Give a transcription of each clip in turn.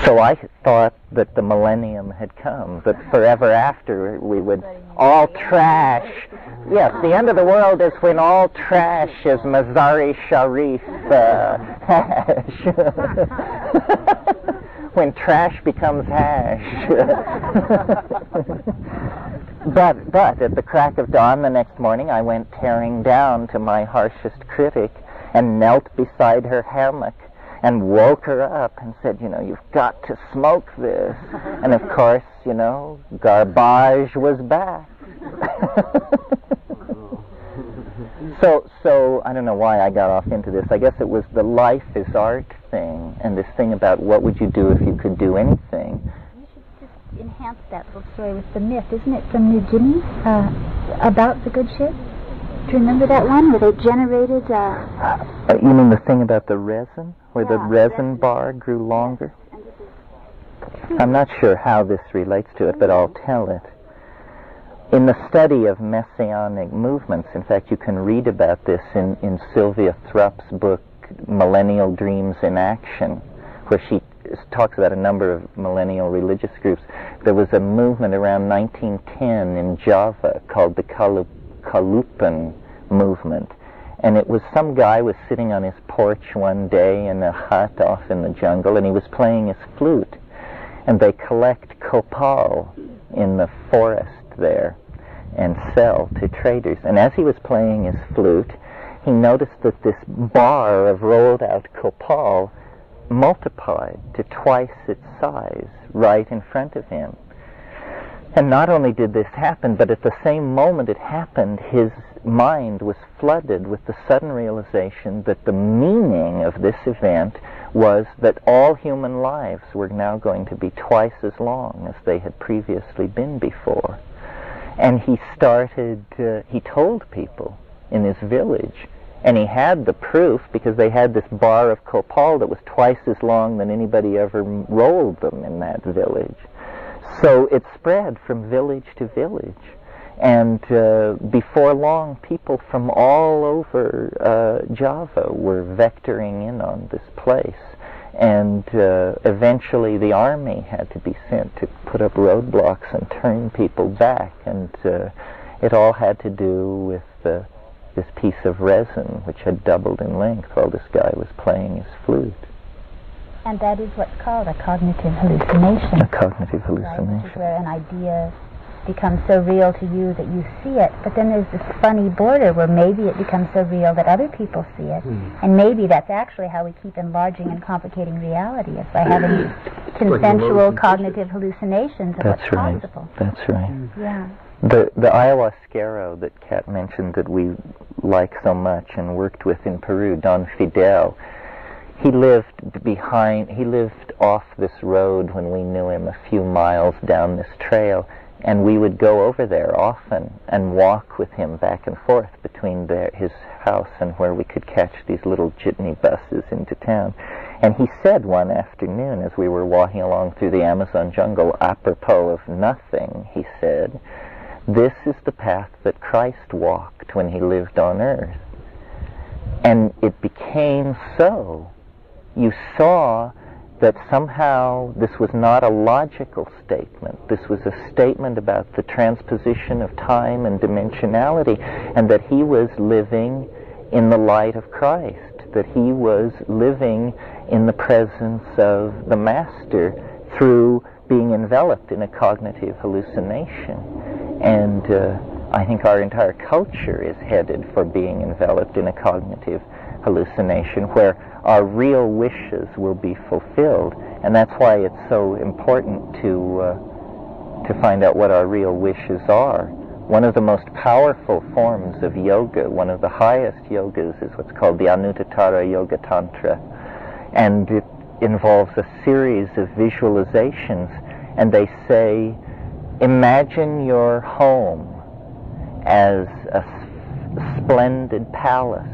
So I thought that the millennium had come, that forever after we would all trash. Yes, the end of the world is when all trash is Mazari Sharif hash. When trash becomes hash. But at the crack of dawn the next morning, I went tearing down to my harshest critic and knelt beside her hammock and woke her up and said, you know, you've got to smoke this. And of course, you know, garbage was back. So I don't know why I got off into this. I guess it was the life is art thing, and this thing about what would you do if you could do anything. You should just enhance that little story with the myth. Isn't it from New Guinea, about the good ship? Do you remember that one where they generated... you mean the thing about the resin? Where the resin bar grew longer? I'm not sure how this relates to it, but I'll tell it. In the study of messianic movements, in fact, you can read about this in Sylvia Thrupp's book, Millennial Dreams in Action, where she talks about a number of millennial religious groups. There was a movement around 1910 in Java called the Kalupan movement. And it was some guy was sitting on his porch one day in a hut off in the jungle, and he was playing his flute. And they collect copal in the forest there and sell to traders. And as he was playing his flute, he noticed that this bar of rolled out copal multiplied to twice its size right in front of him. And not only did this happen, but at the same moment it happened, his mind was flooded with the sudden realization that the meaning of this event was that all human lives were now going to be twice as long as they had previously been before. And he started, he told people in his village, and he had the proof because they had this bar of copal that was twice as long than anybody ever rolled them in that village. So it spread from village to village. And before long, people from all over Java were vectoring in on this place. And eventually the army had to be sent to put up roadblocks and turn people back. And it all had to do with this piece of resin, which had doubled in length while this guy was playing his flute. And that is what's called a cognitive hallucination. A cognitive hallucination. Right, which is where an idea becomes so real to you that you see it, but then there's this funny border where maybe it becomes so real that other people see it, and maybe that's actually how we keep enlarging and complicating reality, is by having these consensual cognitive hallucinations of what's possible. That's right. Yeah. The ayahuasquero that Kat mentioned that we like so much and worked with in Peru, Don Fidel, he lived off this road when we knew him, a few miles down this trail, and we would go over there often and walk with him back and forth between his house and where we could catch these little jitney buses into town. And he said one afternoon as we were walking along through the Amazon jungle, apropos of nothing, he said, "This is the path that Christ walked when he lived on earth." And it became so. You saw that somehow this was not a logical statement. This was a statement about the transposition of time and dimensionality, and that he was living in the light of Christ, that he was living in the presence of the Master through being enveloped in a cognitive hallucination. And I think our entire culture is headed for being enveloped in a cognitive hallucination where our real wishes will be fulfilled. And that's why it's so important to find out what our real wishes are. One of the most powerful forms of yoga, one of the highest yogas, is what's called the Anuttara Yoga Tantra. And it involves a series of visualizations. And they say, imagine your home as a splendid palace,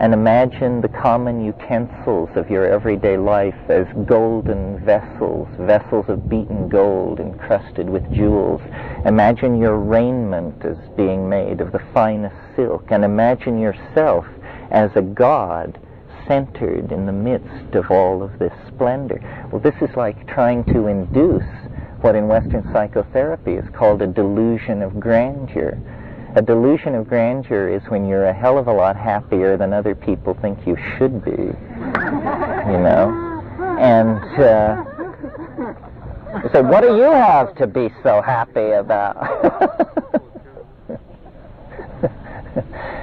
and imagine the common utensils of your everyday life as golden vessels, vessels of beaten gold encrusted with jewels. Imagine your raiment as being made of the finest silk, and imagine yourself as a god centered in the midst of all of this splendor. Well, this is like trying to induce what in Western psychotherapy is called a delusion of grandeur. A delusion of grandeur is when you're a hell of a lot happier than other people think you should be, you know? And so what do you have to be so happy about?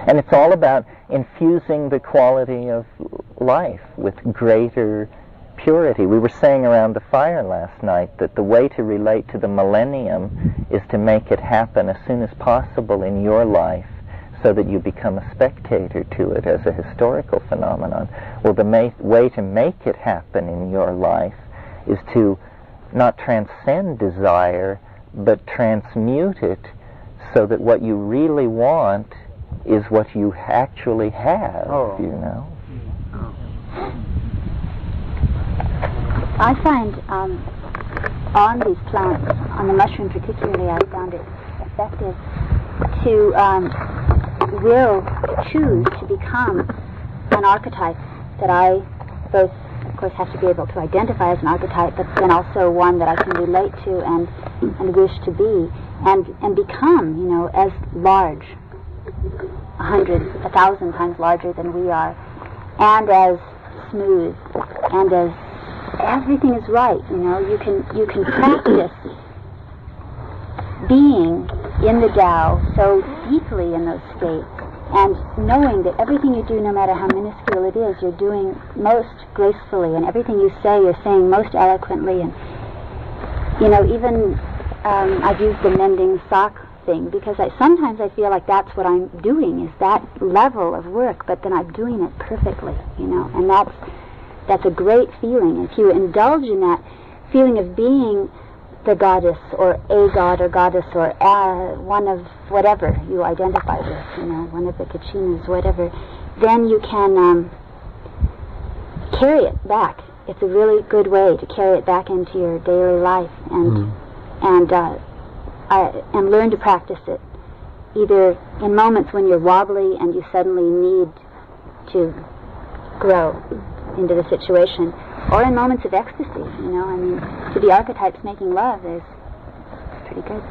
And it's all about infusing the quality of life with greater purity. We were saying around the fire last night that the way to relate to the millennium is to make it happen as soon as possible in your life so that you become a spectator to it as a historical phenomenon. Well, the way to make it happen in your life is to not transcend desire, but transmute it so that what you really want is what you actually have, you know? I find on these plants, on the mushroom particularly, I found it effective to choose to become an archetype that I both, of course, have to be able to identify as an archetype, but then also one that I can relate to and wish to be, and become, you know, as large, 100, 1,000 times larger than we are, and as smooth, and as everything is right, you know. You can practice being in the Tao so deeply in those states, and knowing that everything you do, no matter how minuscule it is, you're doing most gracefully, and everything you say, you're saying most eloquently. And you know, even I've used the mending sock thing because sometimes I feel like that's what I'm doing, is that level of work, but then I'm doing it perfectly, you know, and that's a great feeling. If you indulge in that feeling of being the goddess, or a god or goddess, or one of whatever you identify with, you know, one of the kachinas, whatever, then you can carry it back. It's a really good way to carry it back into your daily life, and learn to practice it, either in moments when you're wobbly and you suddenly need to grow into the situation, or in moments of ecstasy, you know. I mean, to be archetypes making love is pretty good.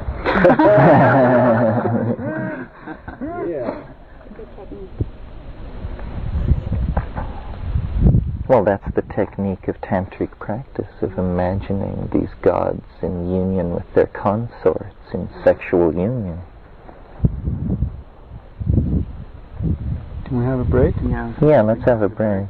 Yeah. Good technique. Well, that's the technique of tantric practice, of imagining these gods in union with their consorts, in sexual union. Can we have a break? Yeah, let's have a break.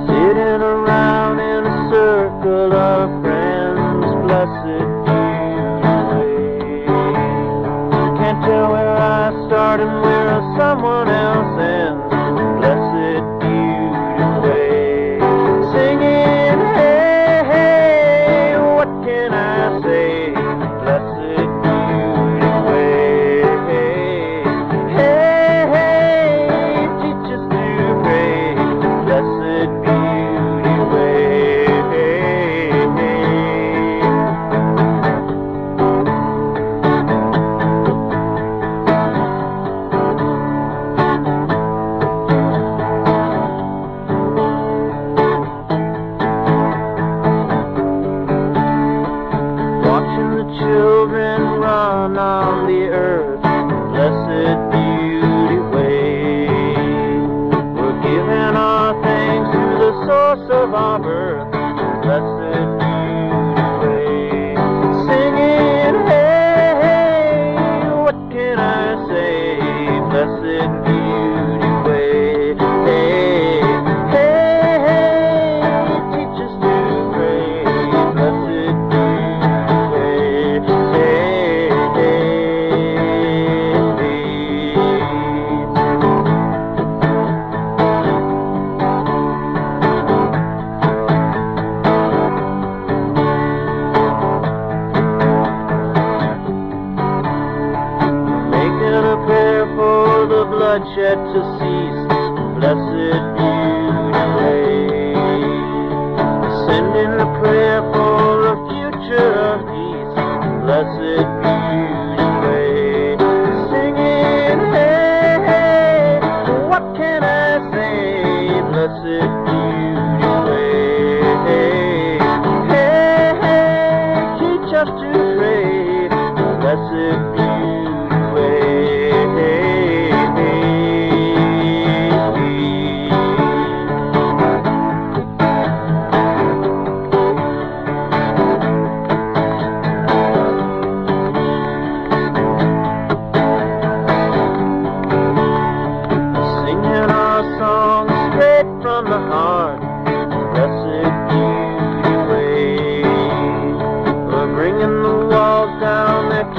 Sitting around source of our birth, blessed beauty way. Singing, hey, hey, what can I say? Blessed beauty way. Hey, hey, hey, teach us to pray. Blessed beauty way. Hey, bloodshed to cease, blessed beauty way. Sending a prayer for a future of peace, blessed beauty way. Singing, hey, hey, what can I say? Blessed beauty way. Hey, hey, teach us to pray, blessed beauty way.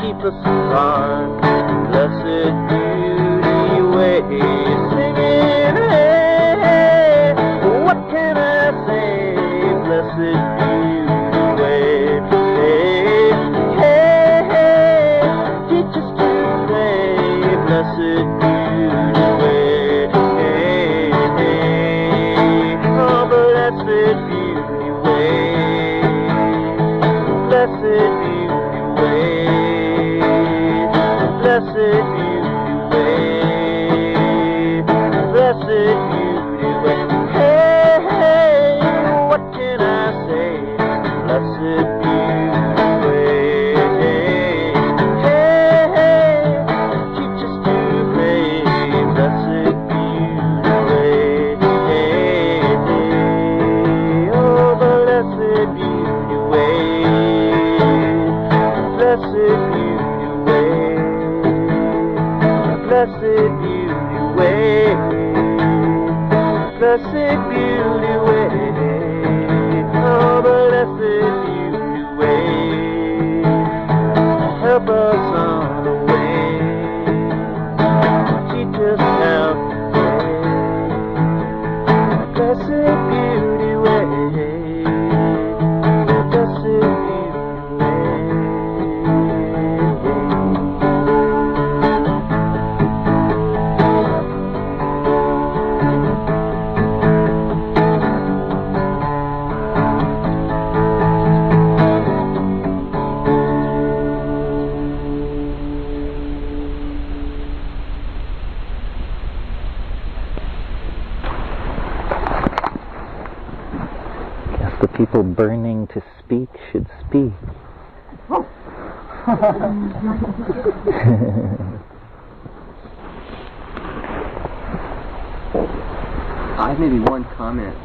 Keep us apart, blessed beauty way. Singing, hey, hey, what can I say? Blessed beauty way. Hey, hey, hey, teach us to pray, blessed beauty way. Hey, hey, oh, blessed beauty way. Blessed beauty way. Blessed beauty way, blessed beauty way. Hey, hey, what can I say? Blessed beauty way. Hey, hey, teach us to pray. Blessed beauty way. Hey, hey, oh, blessed beauty way. Blessed beauty way. Blessed beauty way, blessed beauty way, oh, blessed beauty way, help us on the way, teach us how to pray, blessed beauty way, blessed beauty way. People burning to speak should speak. I have maybe one comment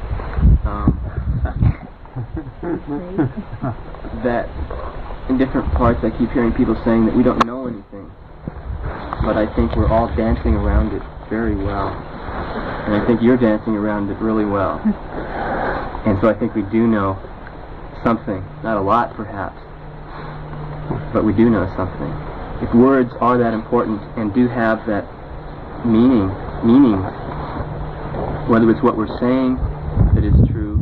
that in different parts I keep hearing people saying that we don't know anything, but I think we're all dancing around it very well, and I think you're dancing around it really well. And so I think we do know something, not a lot perhaps, but we do know something. If words are that important and do have that meaning, whether it's what we're saying that is true,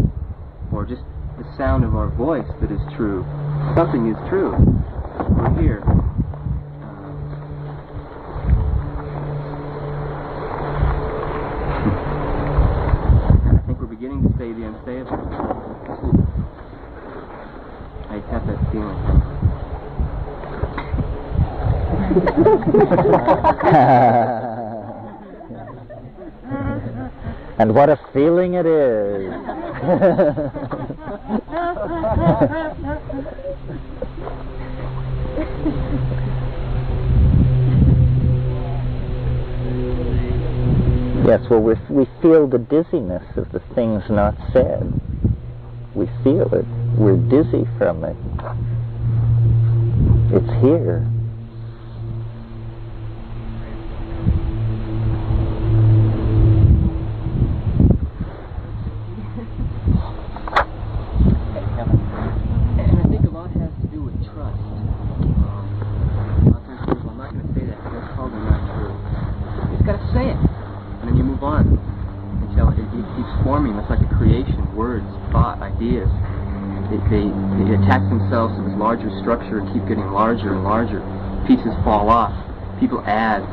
or just the sound of our voice that is true, something is true. We're here. I think we're beginning to say the unsayable. I have that feeling. And what a feeling it is. Yes, well, we feel the dizziness of the things not said. We feel it. We're dizzy from it. It's here. And I think a lot has to do with trust. A lot of times people, I'm not going to say that because that's probably not true. You just got to say it. And then you move on until it keeps forming. It's like a creation, words, thought, ideas. They attach themselves to this larger structure and keep getting larger and larger. Pieces fall off. People add.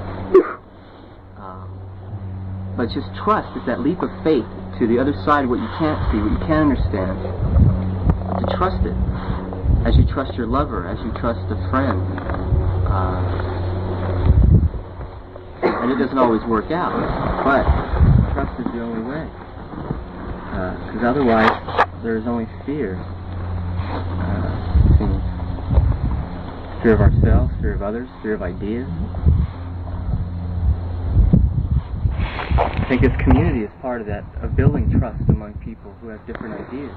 But just trust. It's that leap of faith to the other side, what you can't see, what you can't understand. To trust it. As you trust your lover, as you trust a friend. And it doesn't always work out. But trust is the only way. Because otherwise, there's only fear. Fear of ourselves, fear of others, fear of ideas. I think this community is part of that, of building trust among people who have different ideas.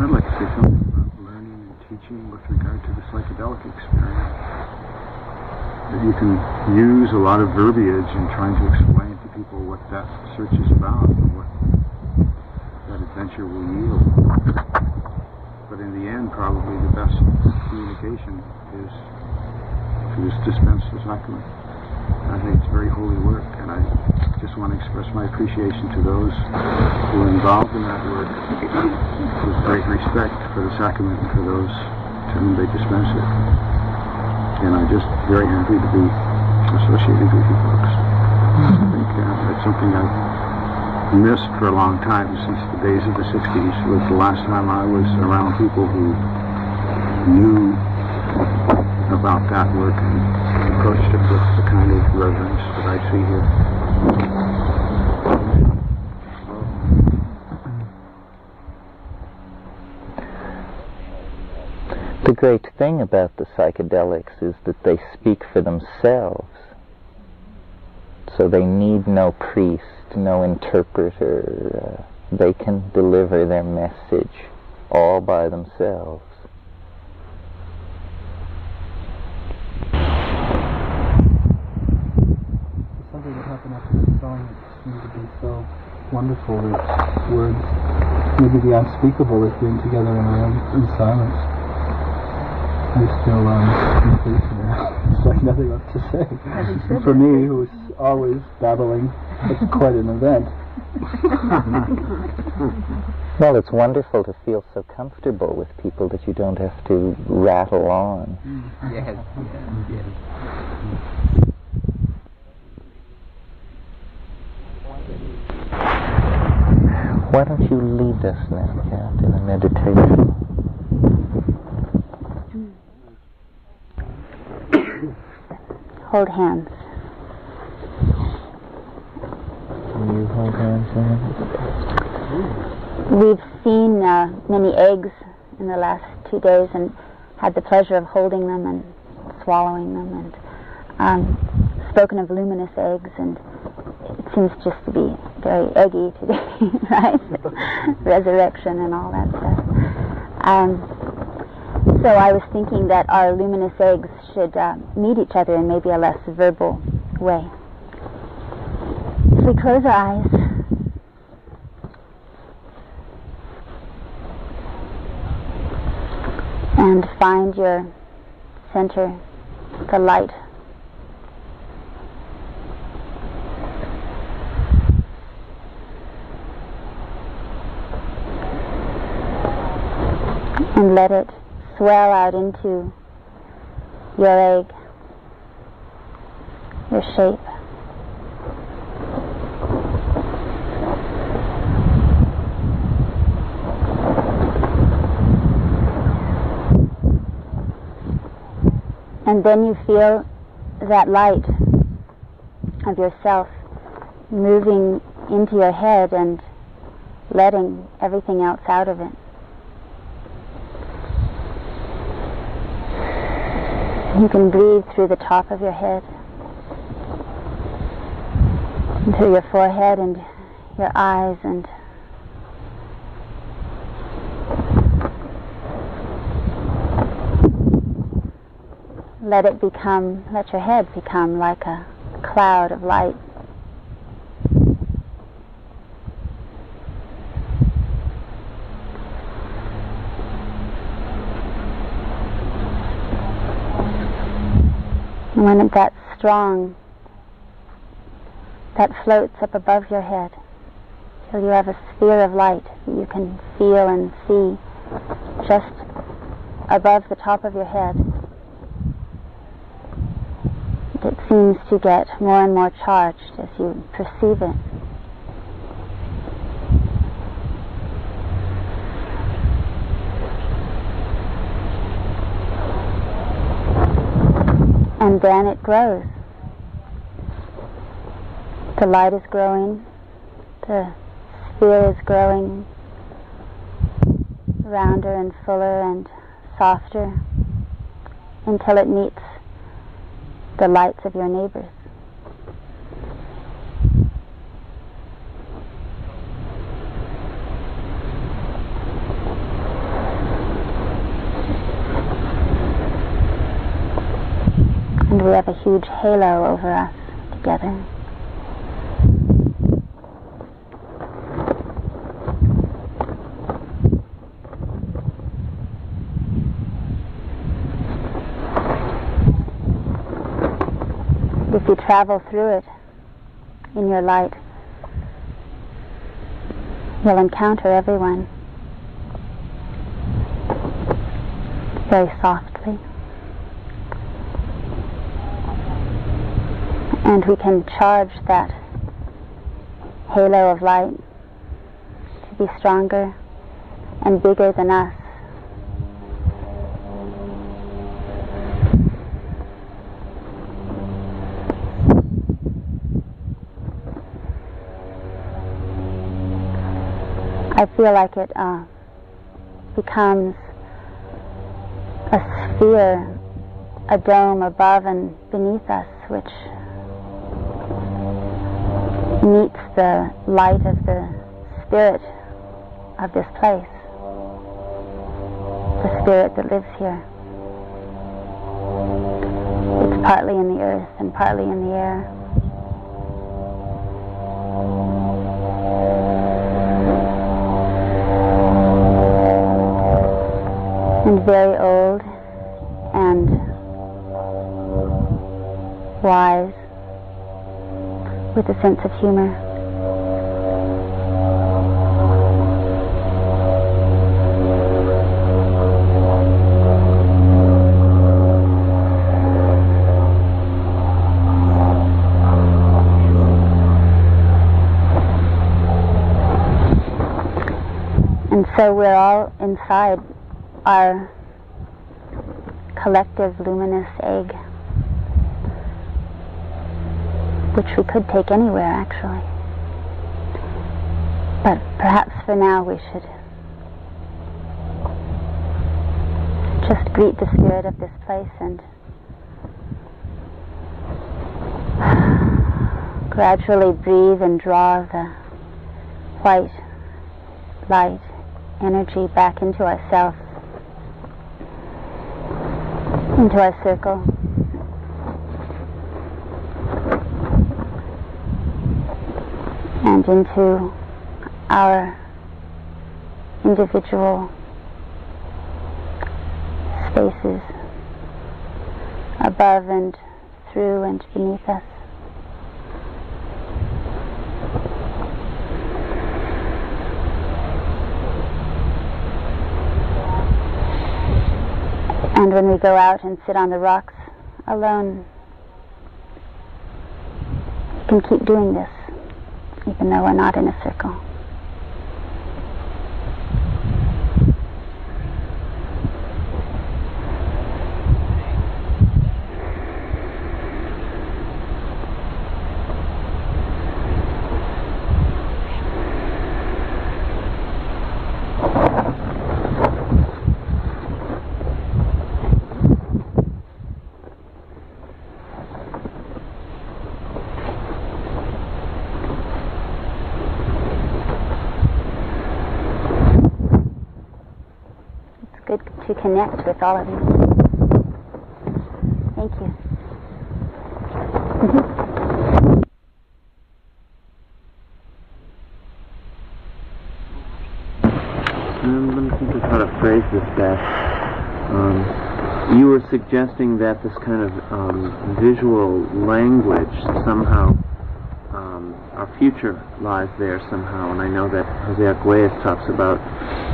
I'd like to say something about learning and teaching with regard to the psychedelic experience. That you can use a lot of verbiage in trying to explain to people what that search is about and what that adventure will yield. But in the end, probably the best communication is to just dispense the sacrament. I think it's very holy work, and I just want to express my appreciation to those who are involved in that work with great respect for the sacrament and for those to whom they dispense it. And I'm just very happy to be associated with you folks. I think that's something I've missed for a long time, since the days of the 60s was the last time I was around people who knew about that work and approached it with the kind of reverence that I see here. The great thing about the psychedelics is that they speak for themselves. So they need no priest, no interpreter. They can deliver their message all by themselves. Something that happened after the song that seemed to be so wonderful, with words, maybe the unspeakable, is being together in silence. I still complete there. It's like nothing left to say. For me, who's always babbling, it's quite an event. Well, it's wonderful to feel so comfortable with people that you don't have to rattle on. Yes. Why don't you lead us now, Kat, in a meditation? Hold hands. Can you hold hands now? We've seen many eggs in the last 2 days and had the pleasure of holding them and swallowing them, and spoken of luminous eggs, and it seems just to be very eggy today, right? Resurrection and all that stuff. So I was thinking that our luminous eggs should meet each other in maybe a less verbal way. So we close our eyes. And find your center, the light. And let it swell out into your egg, your shape. And then you feel that light of yourself moving into your head and letting everything else out of it. You can breathe through the top of your head, and through your forehead and your eyes, and let your head become like a cloud of light. And when that's strong, that floats up above your head till you have a sphere of light that you can feel and see just above the top of your head. It seems to get more and more charged as you perceive it. And then it grows. The light is growing, the sphere is growing rounder and fuller and softer until it meets the lights of your neighbors. And we have a huge halo over us together. If you travel through it in your light, you'll encounter everyone very softly. And we can charge that halo of light to be stronger and bigger than us. I feel like it becomes a sphere, a dome above and beneath us, which meets the light of the spirit of this place, the spirit that lives here. It's partly in the earth and partly in the air. And very old and wise, with a sense of humor. And so we're all inside our collective luminous egg, which we could take anywhere, actually. But perhaps for now we should just greet the spirit of this place and gradually breathe and draw the white light energy back into ourselves, into our circle. And into our individual spaces above and through and beneath us. And when we go out and sit on the rocks alone, we can keep doing this, even though we're not in a circle. to connect with all of you. Thank you. Let me think of how to phrase this best. You were suggesting that this kind of visual language somehow, our future lies there somehow, and I know that Jose Arguelles talks about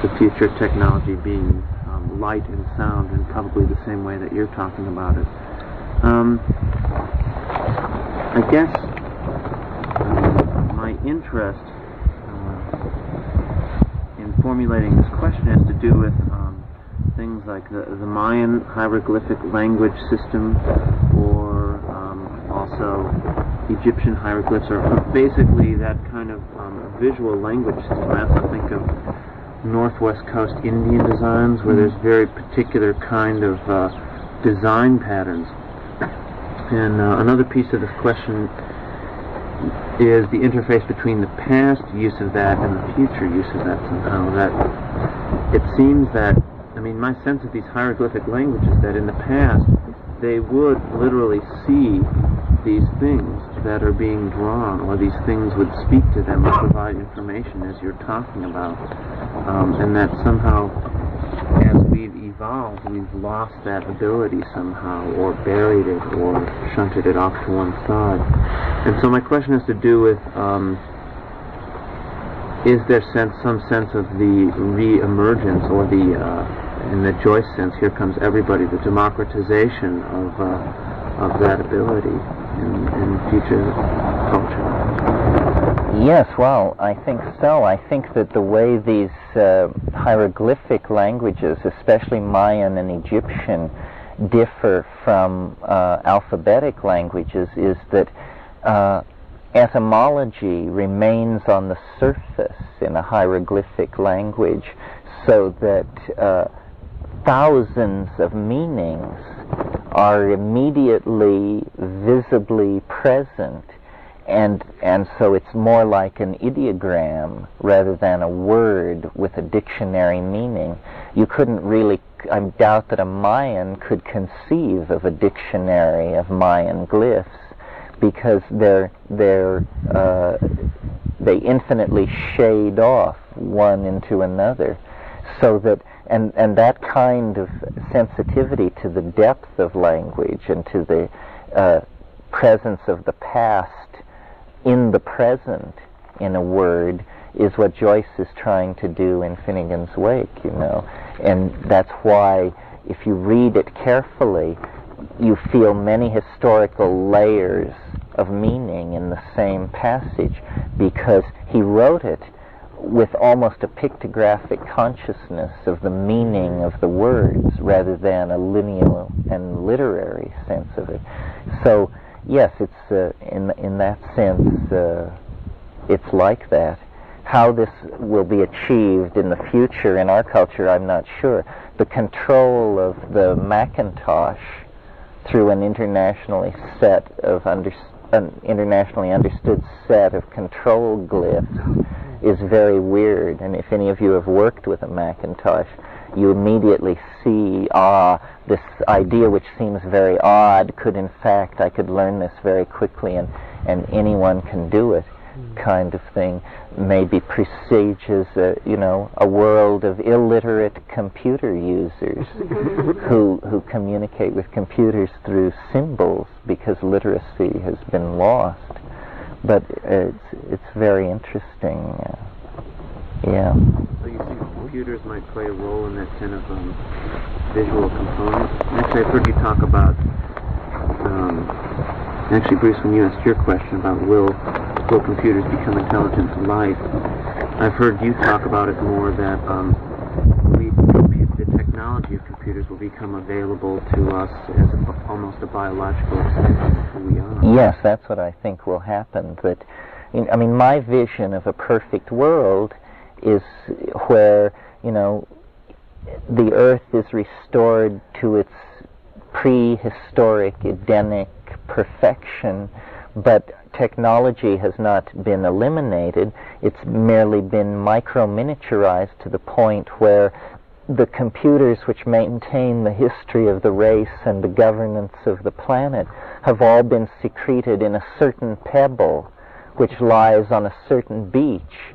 the future of technology being light and sound in probably the same way that you're talking about it. I guess my interest in formulating this question has to do with things like the Mayan hieroglyphic language system, or also Egyptian hieroglyphs, or basically that kind of visual language system. I also think of Northwest Coast Indian designs, where there's very particular kind of design patterns. And another piece of this question is the interface between the past use of that and the future use of that somehow. That it seems that, I mean, my sense of these hieroglyphic languages, that in the past they would literally see these things that are being drawn, or these things would speak to them or provide information as you're talking about, and that somehow as we've evolved we've lost that ability somehow, or buried it, or shunted it off to one side. And so my question has to do with, is there some sense of the re-emergence, or the in the Joyce sense, here comes everybody, the democratization of that ability in future culture? Yes, well, I think so. I think that the way these hieroglyphic languages, especially Mayan and Egyptian, differ from alphabetic languages is that etymology remains on the surface in a hieroglyphic language, so that thousands of meanings are immediately visibly present, and so it's more like an ideogram rather than a word with a dictionary meaning. You couldn't really, I doubt that a Mayan could conceive of a dictionary of Mayan glyphs, because they infinitely shade off one into another, so that and that kind of sensitivity to the depth of language and to the presence of the past in the present in a word is what Joyce is trying to do in Finnegan's Wake, you know. And that's why if you read it carefully, you feel many historical layers of meaning in the same passage, because he wrote it with almost a pictographic consciousness of the meaning of the words rather than a lineal and literary sense of it. So yes, it's in that sense it's like that. How this will be achieved in the future in our culture, I'm not sure. The control of the Macintosh through an internationally understood set of control glyphs is very weird. And if any of you have worked with a Macintosh, you immediately see, this idea which seems very odd could in fact, I could learn this very quickly and anyone can do it, kind of thing, maybe presages a world of illiterate computer users who communicate with computers through symbols because literacy has been lost. But it's very interesting. Yeah. So you think computers might play a role in that kind of visual component? Actually, I've heard you talk about, actually, Bruce, when you asked your question about will computers become intelligent life, I've heard you talk about it more that the technology of computers will become available to us as almost a biological extension of who we are. Yes, that's what I think will happen. But I mean, my vision of a perfect world is where, the Earth is restored to its prehistoric Edenic perfection, but technology has not been eliminated. It's merely been micro-miniaturized to the point where the computers which maintain the history of the race and the governance of the planet have all been secreted in a certain pebble which lies on a certain beach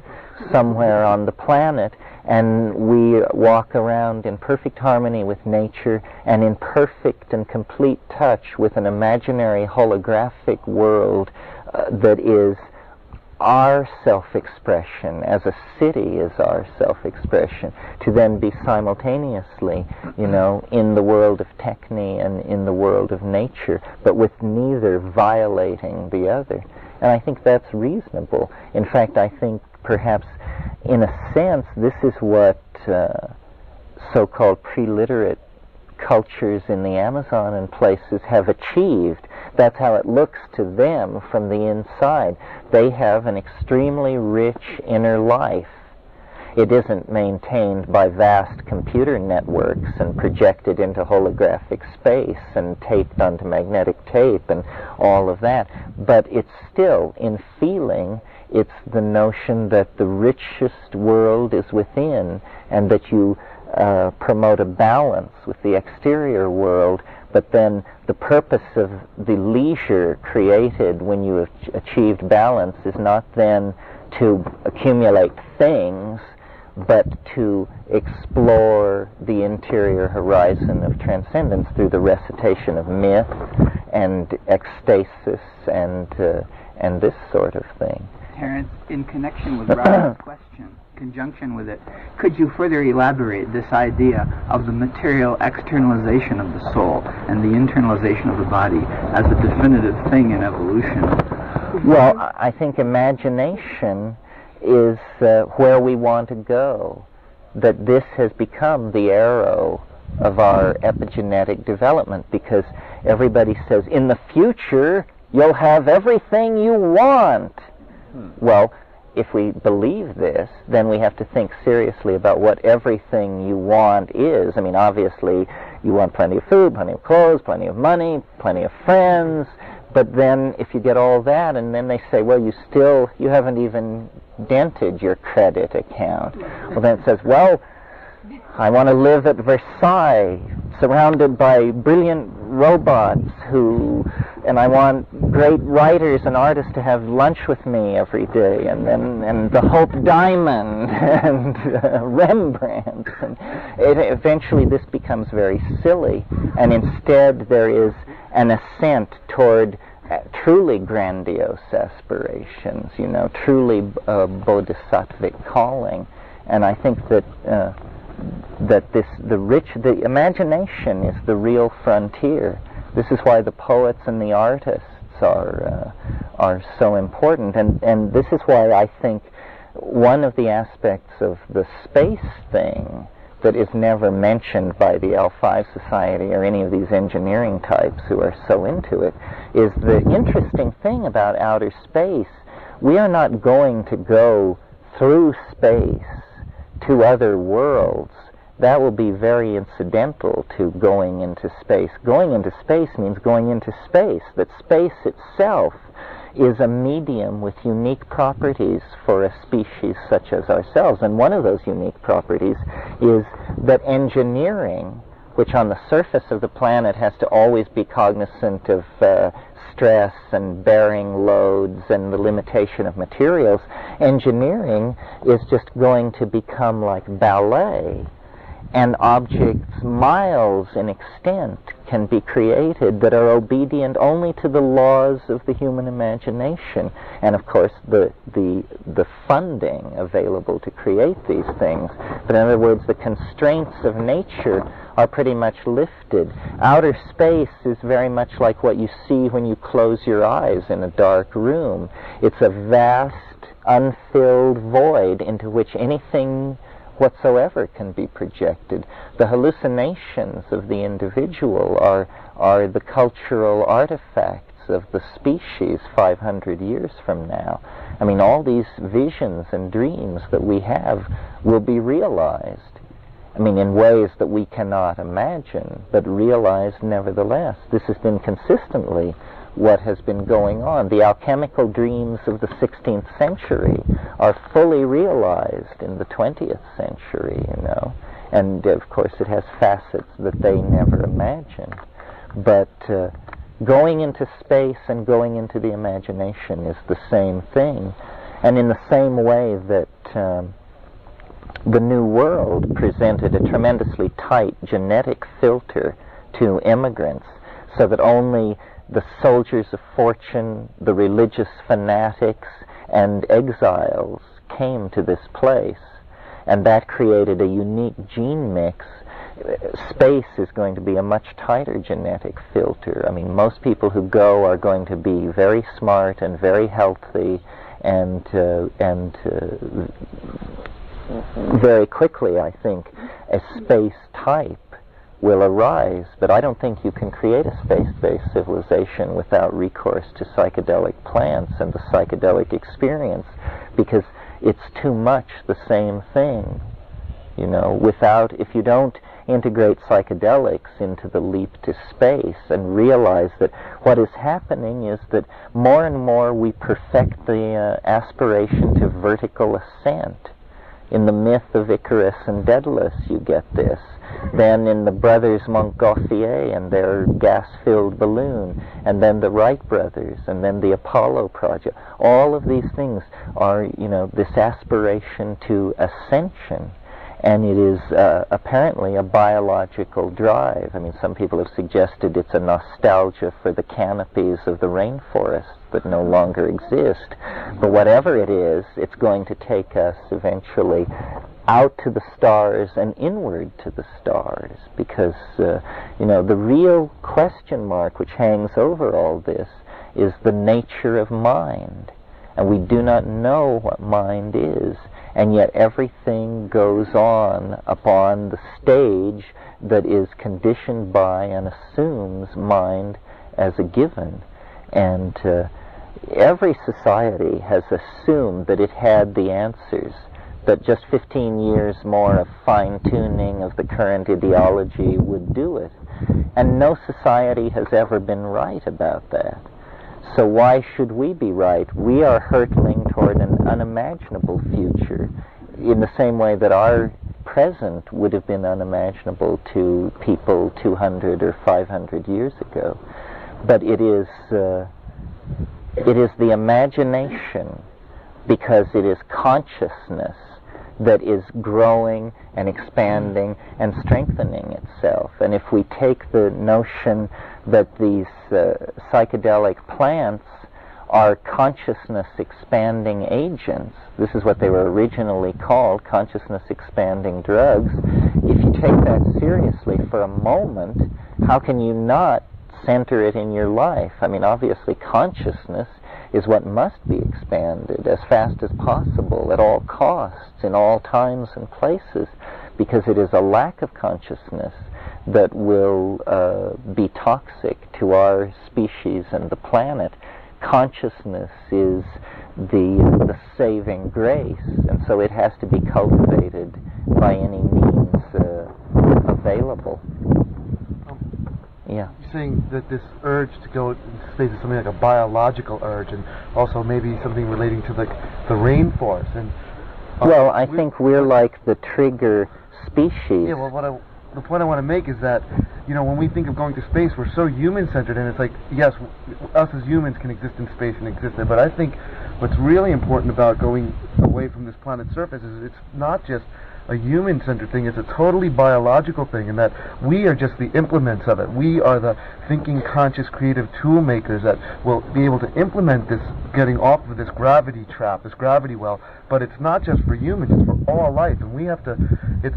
somewhere on the planet, and we walk around in perfect harmony with nature and in perfect and complete touch with an imaginary holographic world that is our self-expression, as a city is our self-expression, to then be simultaneously, in the world of techne and in the world of nature, but with neither violating the other. And I think that's reasonable. In fact, I think perhaps, in a sense, this is what so-called pre-literate cultures in the Amazon and places have achieved. That's how it looks to them from the inside. They have an extremely rich inner life. It isn't maintained by vast computer networks and projected into holographic space and taped onto magnetic tape and all of that. But it's still, in feeling, it's the notion that the richest world is within, and that you promote a balance with the exterior world, but then the purpose of the leisure created when you have achieved balance is not then to accumulate things, but to explore the interior horizon of transcendence through the recitation of myth and ecstasis and this sort of thing. Terence, in connection with Robert's question, conjunction with it, could you further elaborate this idea of the material externalization of the soul and the internalization of the body as a definitive thing in evolution? Well, I think imagination is where we want to go, that this has become the arrow of our epigenetic development, because everybody says, in the future, you'll have everything you want. Well, if we believe this, then we have to think seriously about what everything you want is. I mean, obviously, you want plenty of food, plenty of clothes, plenty of money, plenty of friends, but then if you get all that, and then they say, well, you haven't even dented your credit account. Well, then it says, well, I want to live at Versailles, surrounded by brilliant robots and I want great writers and artists to have lunch with me every day, and the Hope Diamond and Rembrandt. And eventually this becomes very silly, and instead there is an ascent toward truly grandiose aspirations, truly bodhisattvic calling. And I think that the imagination is the real frontier. This is why the poets and the artists are so important, and this is why I think one of the aspects of the space thing that is never mentioned by the L5 Society or any of these engineering types who are so into it is the interesting thing about outer space. We are not going to go through space to other worlds. That will be very incidental to going into space. Going into space means going into space, that space itself is a medium with unique properties for a species such as ourselves. And one of those unique properties is that engineering, which on the surface of the planet has to always be cognizant of stress and bearing loads and the limitation of materials, engineering is just going to become like ballet. And objects miles in extent can be created that are obedient only to the laws of the human imagination. And of course the funding available to create these things. But in other words, the constraints of nature are pretty much lifted. Outer space is very much like what you see when you close your eyes in a dark room. It's a vast, unfilled void into which anything whatsoever can be projected. The hallucinations of the individual are the cultural artifacts of the species 500 years from now. I mean, all these visions and dreams that we have will be realized. I mean, in ways that we cannot imagine, but realized nevertheless. This has been consistently what has been going on. The alchemical dreams of the 16th century are fully realized in the 20th century, And of course it has facets that they never imagined. But going into space and going into the imagination is the same thing. And in the same way that the New World presented a tremendously tight genetic filter to immigrants, so that only the soldiers of fortune, the religious fanatics, and exiles came to this place, and that created a unique gene mix. Space is going to be a much tighter genetic filter. I mean, most people who go are going to be very smart and very healthy, and very quickly, I think, a space type will arise. But I don't think you can create a space-based civilization without recourse to psychedelic plants and the psychedelic experience, because it's too much the same thing. You know, if you don't integrate psychedelics into the leap to space and realize that what is happening is that more and more we perfect the aspiration to vertical ascent. In the myth of Icarus and Daedalus you get this. Then in the brothers Montgolfier and their gas-filled balloon, and then the Wright brothers, and then the Apollo project. All of these things are, you know, this aspiration to ascension. And it is apparently a biological drive. I mean, some people have suggested it's a nostalgia for the canopies of the rainforest that no longer exist. But whatever it is, it's going to take us eventually out to the stars and inward to the stars. Because, you know, the real question mark which hangs over all this is the nature of mind. And we do not know what mind is. And yet everything goes on upon the stage that is conditioned by and assumes mind as a given. And every society has assumed that it had the answers, that just 15 years more of fine-tuning of the current ideology would do it. And no society has ever been right about that. So why should we be right? We are hurtling toward an unimaginable future in the same way that our present would have been unimaginable to people 200 or 500 years ago. But it is the imagination, because it is consciousness that is growing and expanding and strengthening itself. And if we take the notion that these psychedelic plants are consciousness expanding agents, this is what they were originally called, consciousness expanding drugs. If you take that seriously for a moment, how can you not center it in your life? I mean, obviously consciousness is what must be expanded as fast as possible at all costs, in all times and places, because it is a lack of consciousness that will be toxic to our species and the planet. Consciousness is the saving grace, and so it has to be cultivated by any means available. Yeah. You're saying that this urge to go into space is something like a biological urge, and also maybe something relating to the rainforest. And well, I think we're like the trigger species. Yeah. Well, the point I want to make is that, you know, when we think of going to space, we're so human-centered, and it's like, yes, us as humans can exist in space and exist there, but I think what's really important about going away from this planet's surface is it's not just a human-centered thing, it's a totally biological thing, and that we are just the implements of it. We are the thinking, conscious, creative tool makers that will be able to implement this getting off of this gravity trap, this gravity well, but it's not just for humans, it's for all life, and we have to,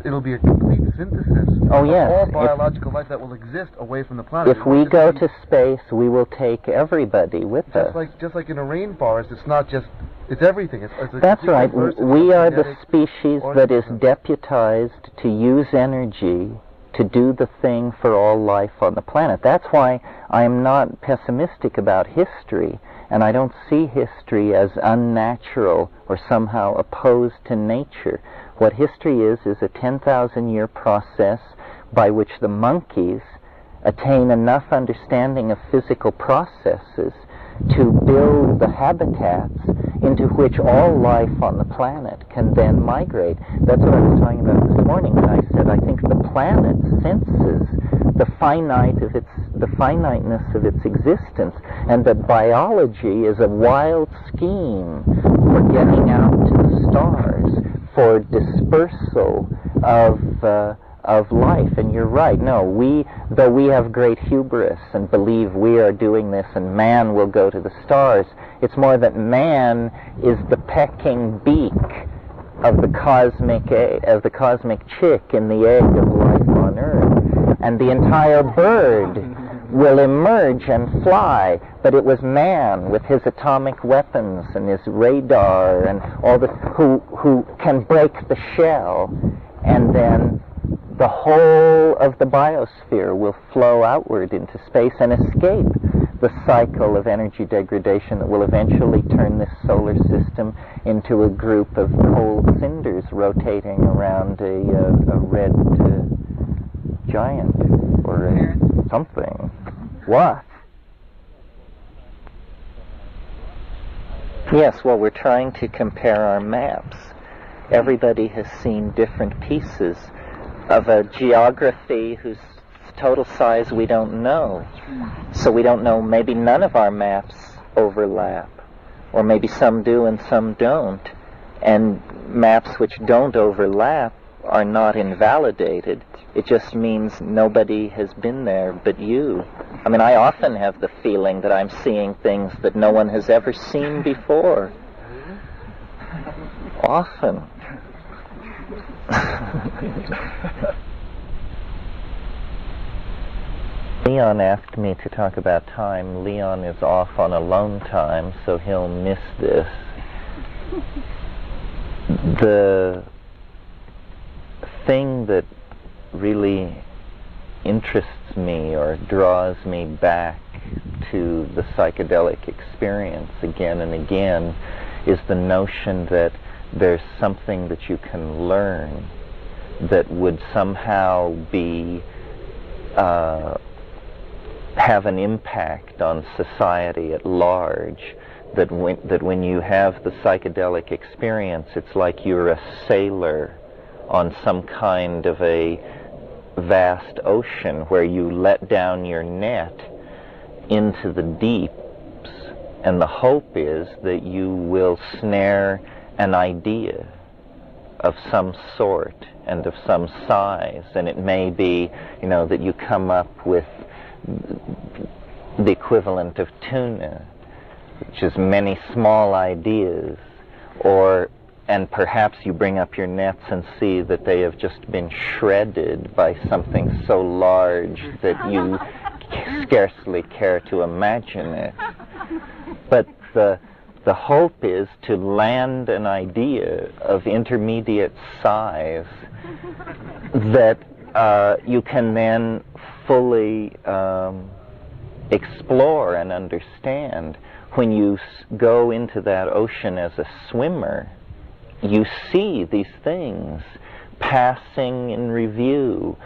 it'll be a complete synthesis of all biological life that will exist away from the planet. If we go to space, we will take everybody with us. Just like in a rainforest, it's not just, it's everything. It's that's right. We are the species that is deputized to use energy to do the thing for all life on the planet. That's why I am not pessimistic about history, and I don't see history as unnatural or somehow opposed to nature. What history is a 10,000-year process by which the monkeys attain enough understanding of physical processes to build the habitats into which all life on the planet can then migrate. That's what I was talking about this morning when I said I think the planet senses the finiteness of its existence, and that biology is a wild scheme for getting out to the stars, for dispersal of life. And you're right. No, though we have great hubris and believe we are doing this and man will go to the stars, it's more that man is the pecking beak of the cosmic chick in the egg of life on Earth, and the entire bird will emerge and fly. But it was man with his atomic weapons and his radar and all this who can break the shell, and then the whole of the biosphere will flow outward into space and escape the cycle of energy degradation that will eventually turn this solar system into a group of cold cinders rotating around a red giant or something. What? Yes, well, we're trying to compare our maps. Everybody has seen different pieces of a geography whose total size we don't know. So we don't know, maybe none of our maps overlap, or maybe some do and some don't. And maps which don't overlap are not invalidated. It just means nobody has been there but you. I mean, I often have the feeling that I'm seeing things that no one has ever seen before. Often. Leon asked me to talk about time. Leon is off on alone time, so he'll miss this. The thing that really interests me or draws me back to the psychedelic experience again and again is the notion that there's something that you can learn that would somehow be have an impact on society at large. That when you have the psychedelic experience, it's like you're a sailor on some kind of a vast ocean where you let down your net into the deeps, and the hope is that you will snare an idea of some sort and of some size, and it may be, that you come up with the equivalent of tuna, which is many small ideas, and perhaps you bring up your nets and see that they have just been shredded by something so large that you scarcely care to imagine it. But the hope is to land an idea of intermediate size that you can then fully explore and understand. When you go into that ocean as a swimmer, you see these things passing in review,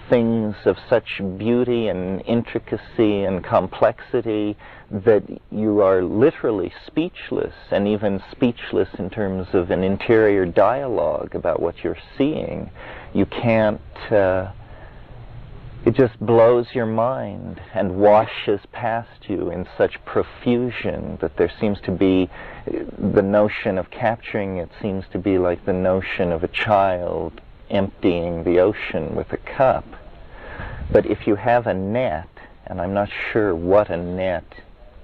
things of such beauty and intricacy and complexity that you are literally speechless, and even speechless in terms of an interior dialogue about what you're seeing. You can't, it just blows your mind and washes past you in such profusion that there seems to be the notion of capturing it seems to be like the notion of a child emptying the ocean with a cup. But if you have a net, and I'm not sure what a net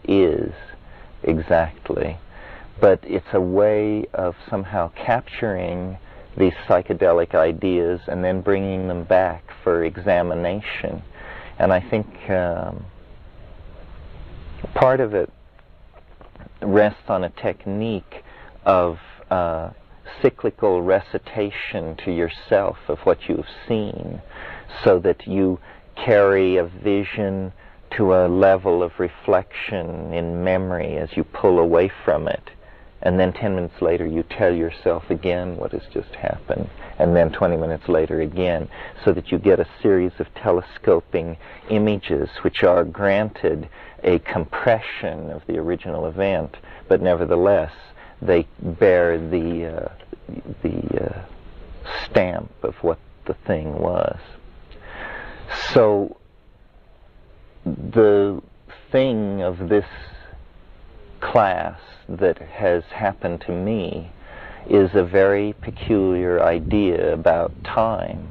is exactly, but it's a way of somehow capturing these psychedelic ideas and then bringing them back for examination. And I think part of it rests on a technique of cyclical recitation to yourself of what you've seen, so that you carry a vision to a level of reflection in memory as you pull away from it. And then 10 minutes later you tell yourself again what has just happened, and then 20 minutes later again, so that you get a series of telescoping images which are granted a compression of the original event, but nevertheless they bear the stamp of what the thing was. So the thing of this class that has happened to me is a very peculiar idea about time,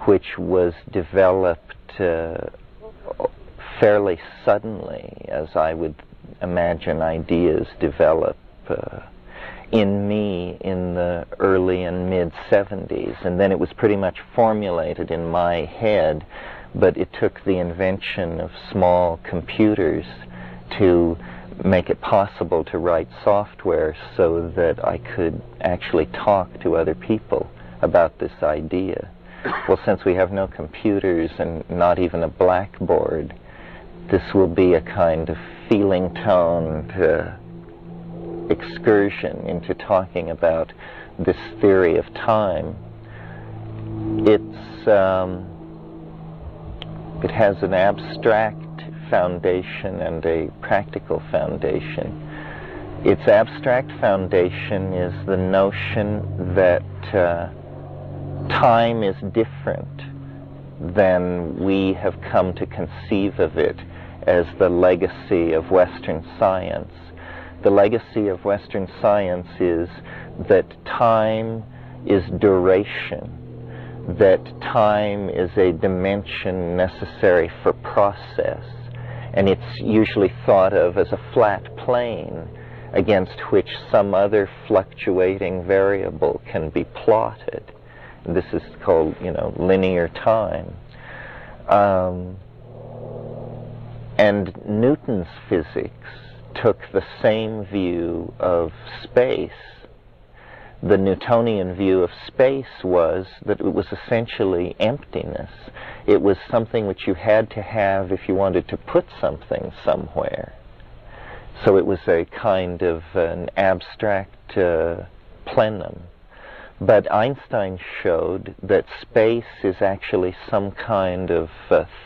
which was developed fairly suddenly, as I would imagine ideas develop in me in the early and mid-70s. And then it was pretty much formulated in my head, but it took the invention of small computers to make it possible to write software so that I could actually talk to other people about this idea. Well, since we have no computers and not even a blackboard, this will be a kind of feeling-toned excursion into talking about this theory of time. It has an abstract foundation and a practical foundation. Its abstract foundation is the notion that time is different than we have come to conceive of it as the legacy of Western science. The legacy of Western science is that time is duration, that time is a dimension necessary for process, and it's usually thought of as a flat plane against which some other fluctuating variable can be plotted. This is called, linear time. And Newton's physics took the same view of space. The Newtonian view of space was that it was essentially emptiness. It was something which you had to have if you wanted to put something somewhere. So it was a kind of an abstract plenum. But Einstein showed that space is actually some kind of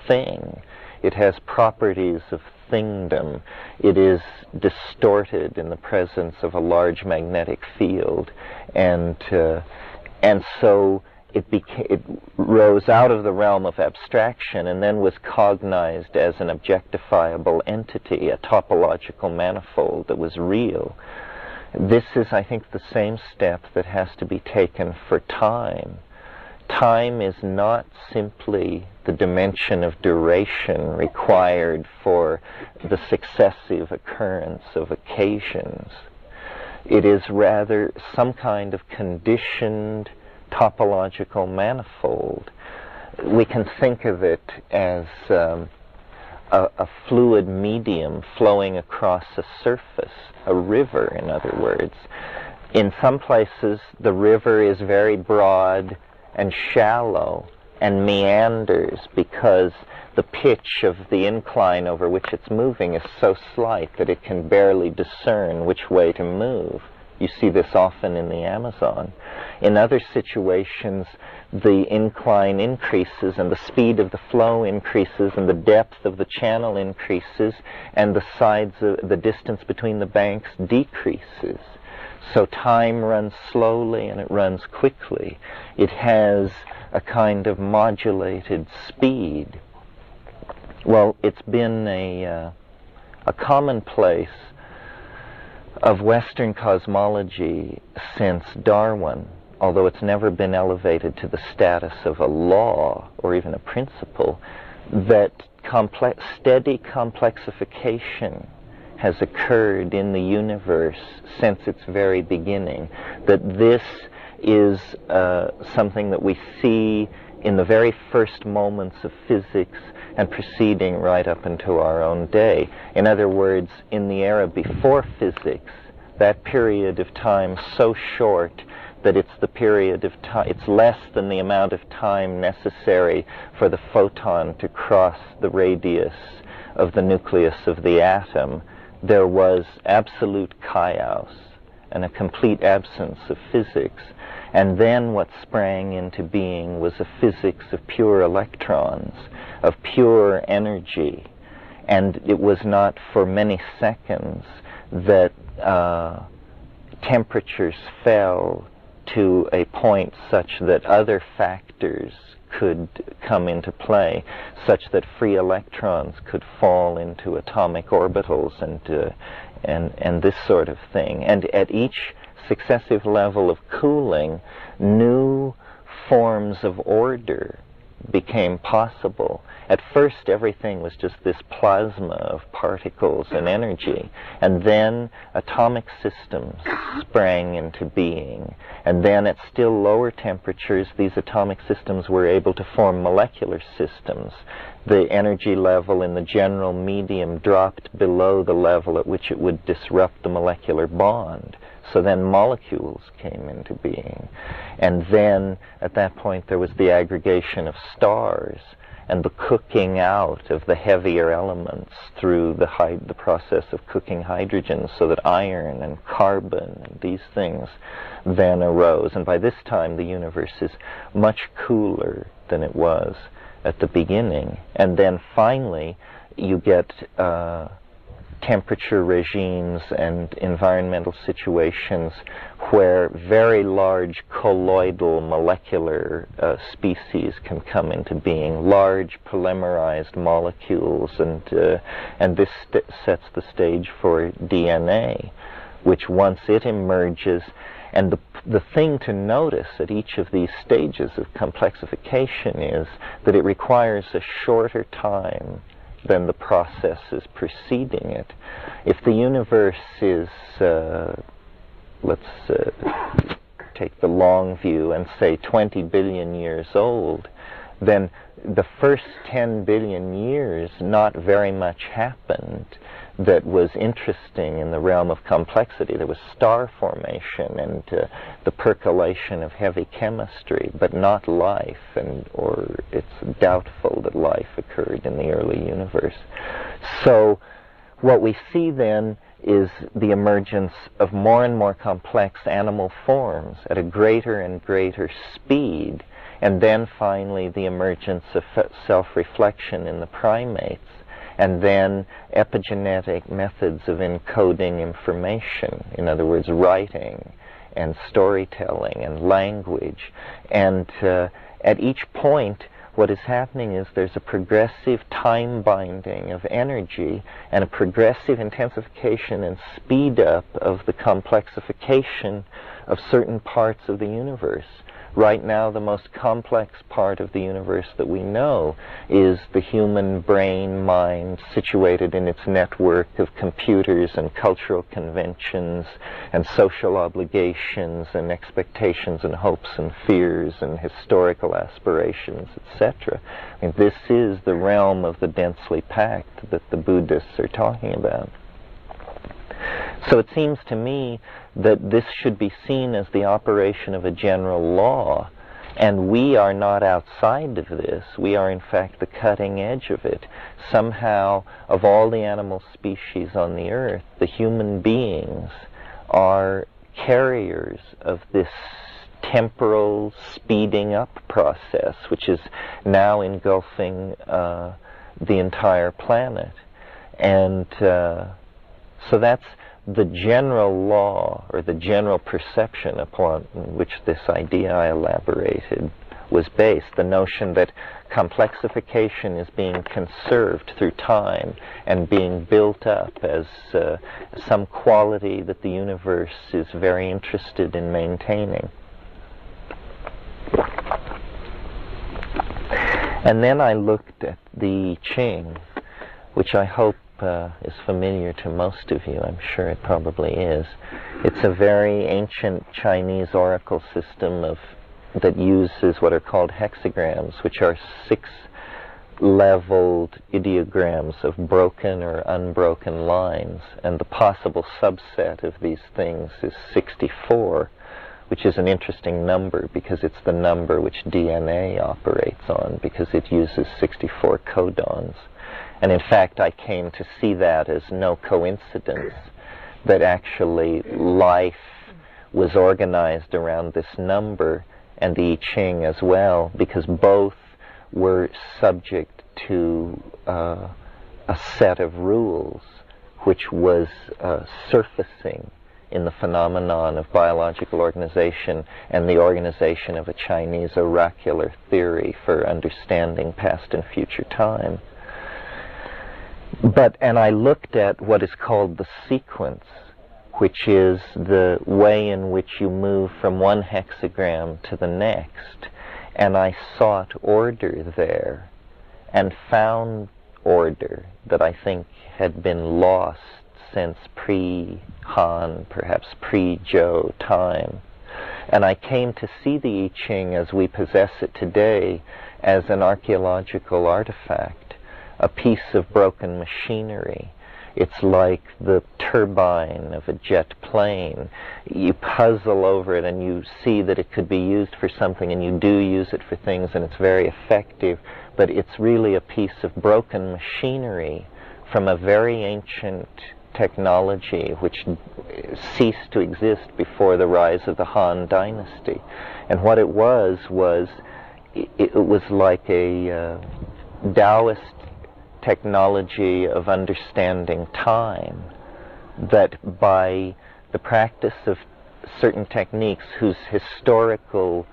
thing. It has properties of thingdom. It is distorted in the presence of a large magnetic field, and so it rose out of the realm of abstraction and then was cognized as an objectifiable entity, a topological manifold that was real. This is, I think, the same step that has to be taken for time. Time is not simply the dimension of duration required for the successive occurrence of occasions. It is rather some kind of conditioned topological manifold. We can think of it as a fluid medium flowing across a surface, a river, in other words. In some places, the river is very broad and shallow and meanders because the pitch of the incline over which it's moving is so slight that it can barely discern which way to move. You see this often in the Amazon. In other situations, the incline increases and the speed of the flow increases and the depth of the channel increases and the distance between the banks decreases. So time runs slowly and it runs quickly. It has a kind of modulated speed. Well, it's been a commonplace of Western cosmology since Darwin, although it's never been elevated to the status of a law or even a principle, that steady complexification has occurred in the universe since its very beginning, that this is something that we see in the very first moments of physics and proceeding right up into our own day. In other words, in the era before physics, that period of time so short that it's the period of time, it's less than the amount of time necessary for the photon to cross the radius of the nucleus of the atom. There was absolute chaos and a complete absence of physics. And then what sprang into being was a physics of pure electrons, of pure energy. And it was not for many seconds that temperatures fell to a point such that other factors could come into play, such that free electrons could fall into atomic orbitals and this sort of thing. And at each successive level of cooling, new forms of order became possible. At first, everything was just this plasma of particles and energy, and then atomic systems sprang into being. And then at still lower temperatures, these atomic systems were able to form molecular systems. The energy level in the general medium dropped below the level at which it would disrupt the molecular bond. So then molecules came into being. And then, at that point, there was the aggregation of stars and the cooking out of the heavier elements through the process of cooking hydrogen, so that iron and carbon and these things then arose. And by this time, the universe is much cooler than it was at the beginning. And then finally, you get temperature regimes and environmental situations where very large colloidal molecular species can come into being, large polymerized molecules, and this sets the stage for DNA, which once it emerges, and the thing to notice at each of these stages of complexification is that it requires a shorter time than the processes preceding it. If the universe is, let's take the long view and say 20 billion years old, then the first 10 billion years, not very much happened that was interesting in the realm of complexity. There was star formation and the percolation of heavy chemistry, but not life, or it's doubtful that life occurred in the early universe. So what we see then is the emergence of more and more complex animal forms at a greater and greater speed, and then finally the emergence of self-reflection in the primates, and then epigenetic methods of encoding information, in other words, writing and storytelling and language. And at each point, what is happening is there's a progressive time binding of energy and a progressive intensification and speed up of the complexification of certain parts of the universe. Right now, the most complex part of the universe that we know is the human brain mind, situated in its network of computers and cultural conventions and social obligations and expectations and hopes and fears and historical aspirations, etc. I mean, this is the realm of the densely packed that the Buddhists are talking about. So it seems to me that this should be seen as the operation of a general law, and we are not outside of this. We are in fact the cutting edge of it. Somehow, of all the animal species on the earth, the human beings are carriers of this temporal speeding up process, which is now engulfing the entire planet. And so that's the general law, or the general perception upon which this idea I elaborated was based. The notion that complexification is being conserved through time and being built up as some quality that the universe is very interested in maintaining. And then I looked at the I Ching, which I hope is familiar to most of you. I'm sure it probably is. It's a very ancient Chinese oracle system that uses what are called hexagrams, which are 6-leveled ideograms of broken or unbroken lines, and the possible subset of these things is 64, which is an interesting number because it's the number which DNA operates on, because it uses 64 codons. And in fact, I came to see that as no coincidence, that actually life was organized around this number, and the I Ching as well, because both were subject to a set of rules which was surfacing in the phenomenon of biological organization and the organization of a Chinese oracular theory for understanding past and future time. And I looked at what is called the sequence, which is the way in which you move from one hexagram to the next, and I sought order there and found order that I think had been lost since pre-Han, perhaps pre-Zhou time. And I came to see the I Ching as we possess it today as an archaeological artifact, a piece of broken machinery. It's like the turbine of a jet plane. You puzzle over it and you see that it could be used for something, and you do use it for things, and it's very effective, but it's really a piece of broken machinery from a very ancient technology which ceased to exist before the rise of the Han dynasty. And what it was it was like a Taoist technology of understanding time, that by the practice of certain techniques whose historical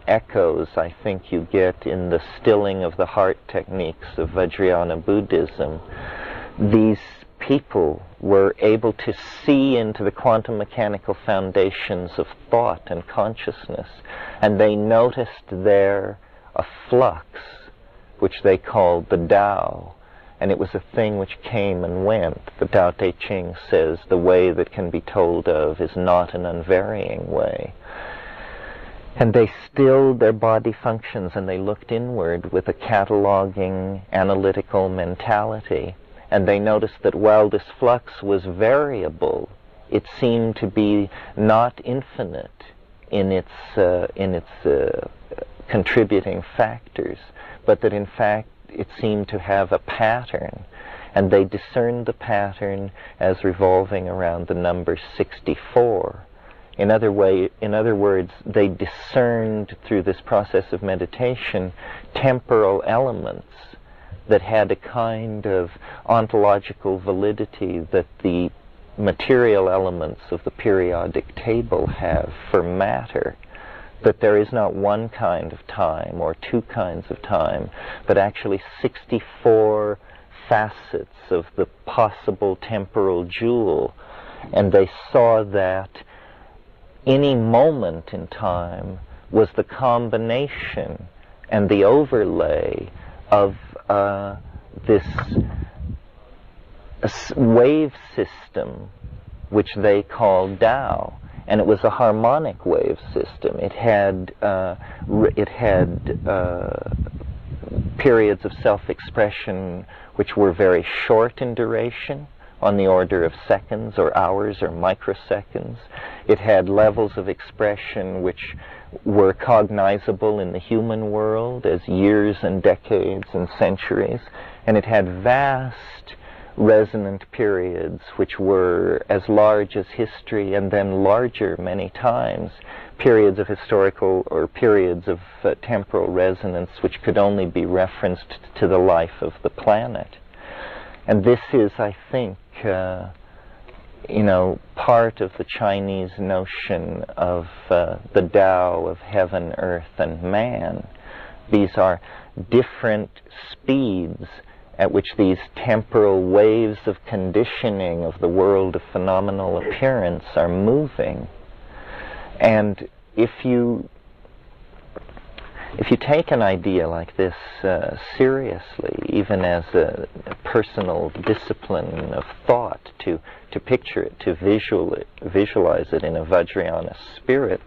echoes I think you get in the stilling of the heart techniques of Vajrayana Buddhism, these people were able to see into the quantum mechanical foundations of thought and consciousness, and they noticed there a flux which they called the Tao, and it was a thing which came and went. The Tao Te Ching says the way that can be told of is not an unvarying way. And they stilled their body functions and they looked inward with a cataloging, analytical mentality. And they noticed that while this flux was variable, it seemed to be not infinite in its contributing factors, but that in fact it seemed to have a pattern. And they discerned the pattern as revolving around the number 64. In other words, they discerned through this process of meditation temporal elements that had a kind of ontological validity that the material elements of the periodic table have for matter. That there is not one kind of time or two kinds of time, but actually 64 facets of the possible temporal jewel. And they saw that any moment in time was the combination and the overlay of this wave system which they call Tao. And it was a harmonic wave system. It had periods of self-expression which were very short in duration, on the order of seconds or hours or microseconds. It had levels of expression which were cognizable in the human world as years and decades and centuries. And it had vast resonant periods which were as large as history and then larger many times, periods of historical or periods of temporal resonance which could only be referenced to the life of the planet. And this is, I think, part of the Chinese notion of the Tao of heaven, earth, and man. These are different speeds at which these temporal waves of conditioning of the world of phenomenal appearance are moving. And if you take an idea like this seriously, even as a personal discipline of thought, to picture it, to visualize it in a Vajrayana spirit,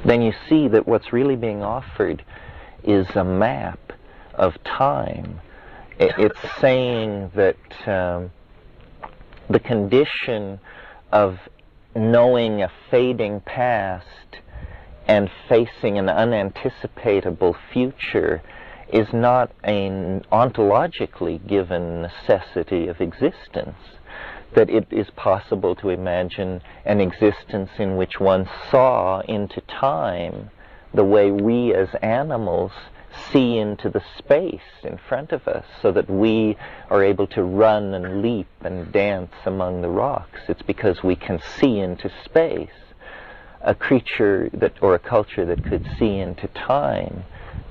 then you see that what's really being offered is a map of time. It's saying that the condition of knowing a fading past and facing an unanticipatable future is not an ontologically given necessity of existence. That it is possible to imagine an existence in which one saw into time the way we as animals see into the space in front of us so that we are able to run and leap and dance among the rocks. It's because we can see into space. A creature that, or a culture that could see into time,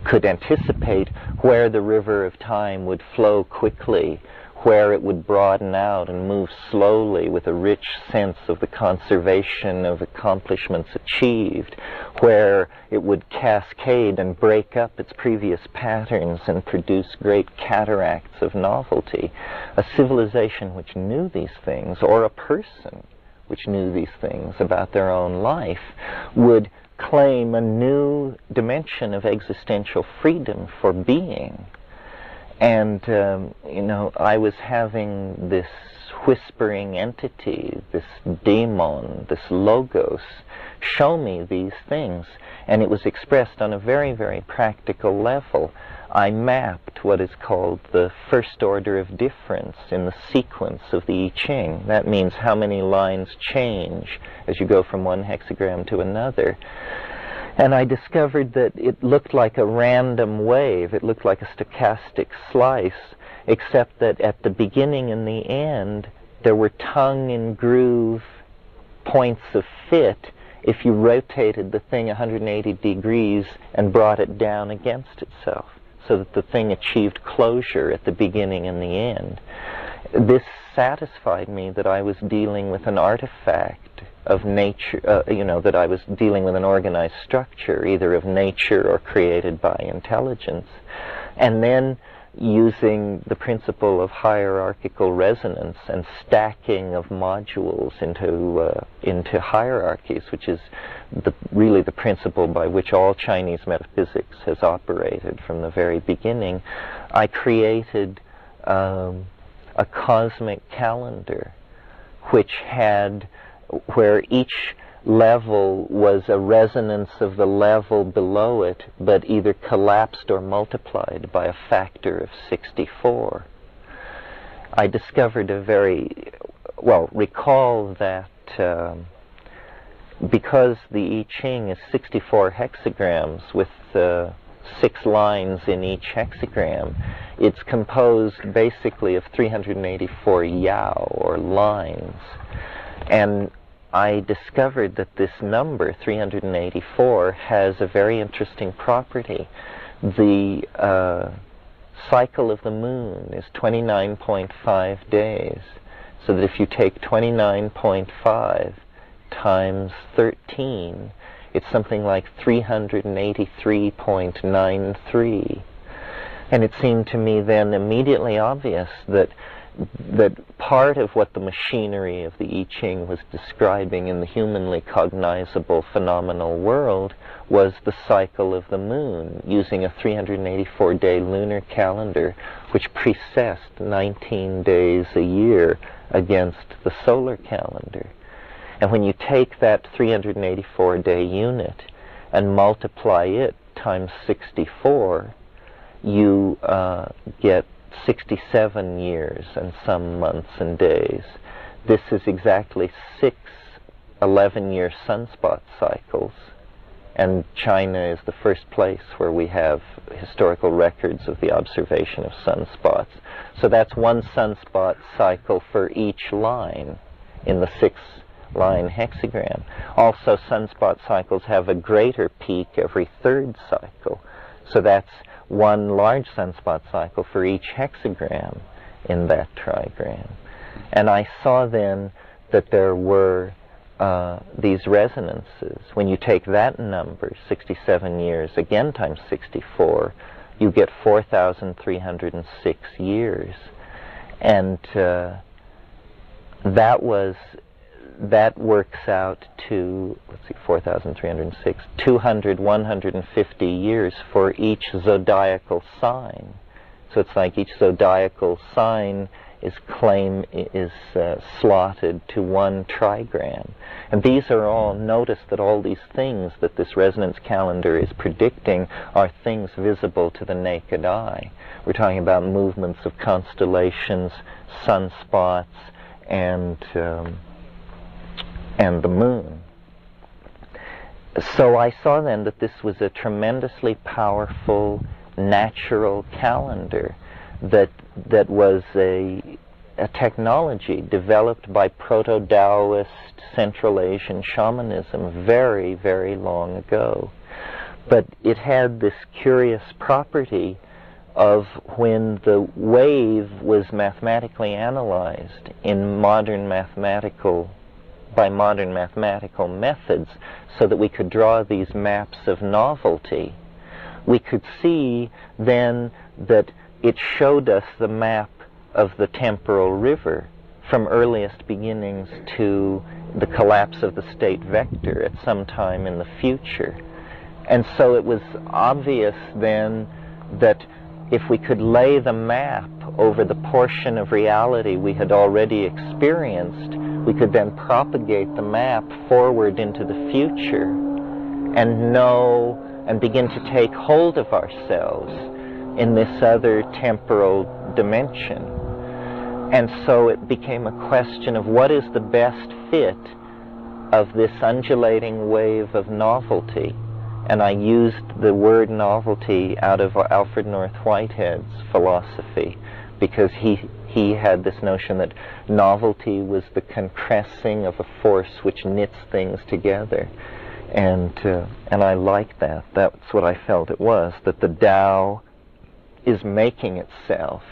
could anticipate where the river of time would flow quickly, where it would broaden out and move slowly with a rich sense of the conservation of accomplishments achieved, where it would cascade and break up its previous patterns and produce great cataracts of novelty. A civilization which knew these things, or a person which knew these things about their own life, would claim a new dimension of existential freedom for being. And, you know, I was having this whispering entity, this daemon, this logos, show me these things. And it was expressed on a very, very practical level. I mapped what is called the first order of difference in the sequence of the I Ching. That means how many lines change as you go from one hexagram to another. And I discovered that it looked like a random wave. It looked like a stochastic slice, except that at the beginning and the end, there were tongue and groove points of fit if you rotated the thing 180 degrees and brought it down against itself, so that the thing achieved closure at the beginning and the end. This satisfied me that I was dealing with an artifact of nature, you know, that I was dealing with an organized structure, either of nature or created by intelligence. And then using the principle of hierarchical resonance and stacking of modules into hierarchies, which is really the principle by which all Chinese metaphysics has operated from the very beginning, I created a cosmic calendar where each level was a resonance of the level below it, but either collapsed or multiplied by a factor of 64. I discovered recall that because the I Ching is 64 hexagrams with 6 lines in each hexagram, it's composed basically of 384 yao, or lines. And I discovered that this number, 384, has a very interesting property. The cycle of the moon is 29.5 days, so that if you take 29.5 times 13, it's something like 383.93. And it seemed to me then immediately obvious that part of what the machinery of the I Ching was describing in the humanly cognizable phenomenal world was the cycle of the moon, using a 384-day lunar calendar which precessed 19 days a year against the solar calendar. And when you take that 384-day unit and multiply it times 64, you get 67 years and some months and days. This is exactly 6 11-year sunspot cycles, and China is the first place where we have historical records of the observation of sunspots. So that's one sunspot cycle for each line in the 6-line hexagram. Also, sunspot cycles have a greater peak every 3rd cycle, so that's one large sunspot cycle for each hexagram in that trigram. And I saw then that there were these resonances. When you take that number, 67 years, again times 64, you get 4,306 years. And that works out to, 4,306, 150 years for each zodiacal sign. So it's like each zodiacal sign is slotted to one trigram. And these are all, notice that all these things that this resonance calendar is predicting are things visible to the naked eye. We're talking about movements of constellations, sunspots, and the moon. So I saw then that this was a tremendously powerful natural calendar that was a technology developed by proto-Taoist Central Asian shamanism very, very long ago. But it had this curious property of when the wave was mathematically analyzed in by modern mathematical methods, so that we could draw these maps of novelty, we could see then that it showed us the map of the temporal river from earliest beginnings to the collapse of the state vector at some time in the future. And so it was obvious then that if we could lay the map over the portion of reality we had already experienced, we could then propagate the map forward into the future and know and begin to take hold of ourselves in this other temporal dimension. And so it became a question of what is the best fit of this undulating wave of novelty. And I used the word novelty out of Alfred North Whitehead's philosophy, because he had this notion that novelty was the compressing of a force which knits things together. And I like that. That's what I felt it was, that the Tao is making itself,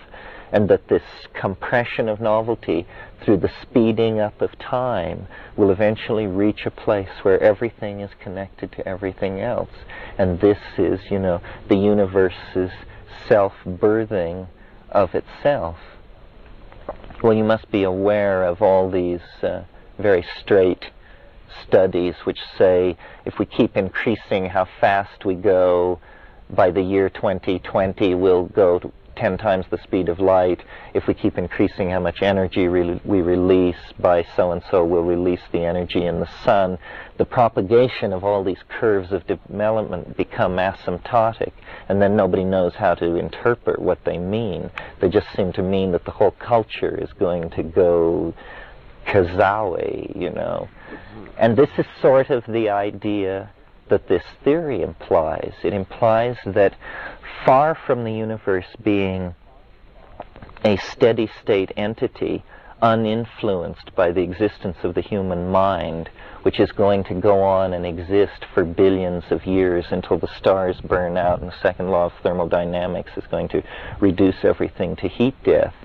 and that this compression of novelty through the speeding up of time will eventually reach a place where everything is connected to everything else. And this is, the universe's self-birthing of itself. Well, you must be aware of all these very straight studies which say if we keep increasing how fast we go, by the year 2020 we'll go to 10 times the speed of light. If we keep increasing how much energy we release, by so-and-so we'll release the energy in the sun. The propagation of all these curves of development become asymptotic, and then nobody knows how to interpret what they mean. They just seem to mean that the whole culture is going to go kazawi, And this is sort of the idea that this theory implies. It implies that far from the universe being a steady-state entity uninfluenced by the existence of the human mind, which is going to go on and exist for billions of years until the stars burn out and the second law of thermodynamics is going to reduce everything to heat death,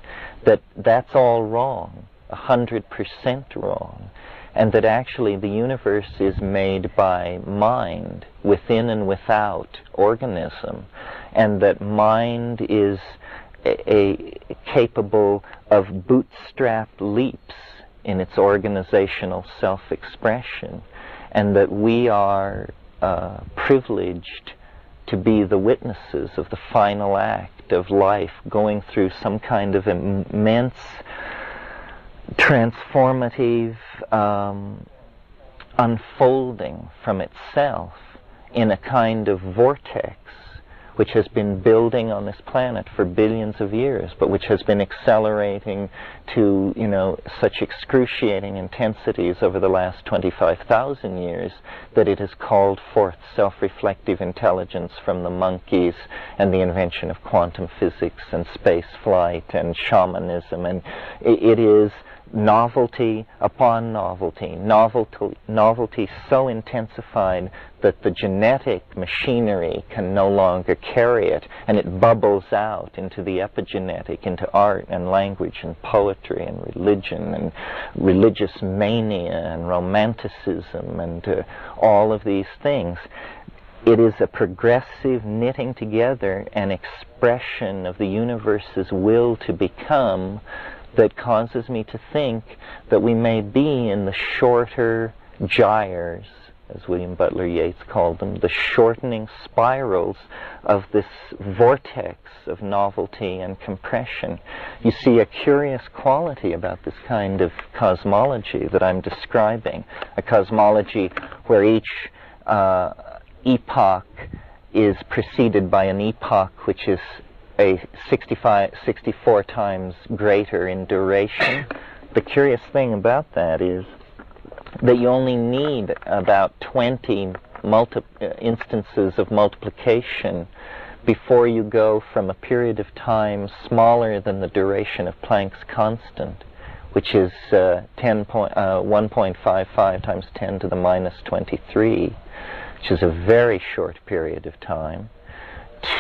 that's all wrong, 100% wrong. And that actually the universe is made by mind, within and without organism, and that mind is capable of bootstrapped leaps in its organizational self-expression, and that we are privileged to be the witnesses of the final act of life, going through some kind of immense transformative unfolding from itself in a kind of vortex which has been building on this planet for billions of years, but which has been accelerating to, such excruciating intensities over the last 25,000 years that it has called forth self-reflective intelligence from the monkeys and the invention of quantum physics and space flight and shamanism. And it is novelty upon novelty, novelty so intensified that the genetic machinery can no longer carry it, and it bubbles out into the epigenetic, into art and language and poetry and religion and religious mania and romanticism and all of these things. It is a progressive knitting together, an expression of the universe's will to become, that causes me to think that we may be in the shorter gyres, as William Butler Yeats called them, the shortening spirals of this vortex of novelty and compression. You see a curious quality about this kind of cosmology that I'm describing, a cosmology where each epoch is preceded by an epoch which is 64 times greater in duration. The curious thing about that is that you only need about 20 instances of multiplication before you go from a period of time smaller than the duration of Planck's constant, which is 1.55 times 10 to the minus 23, which is a very short period of time,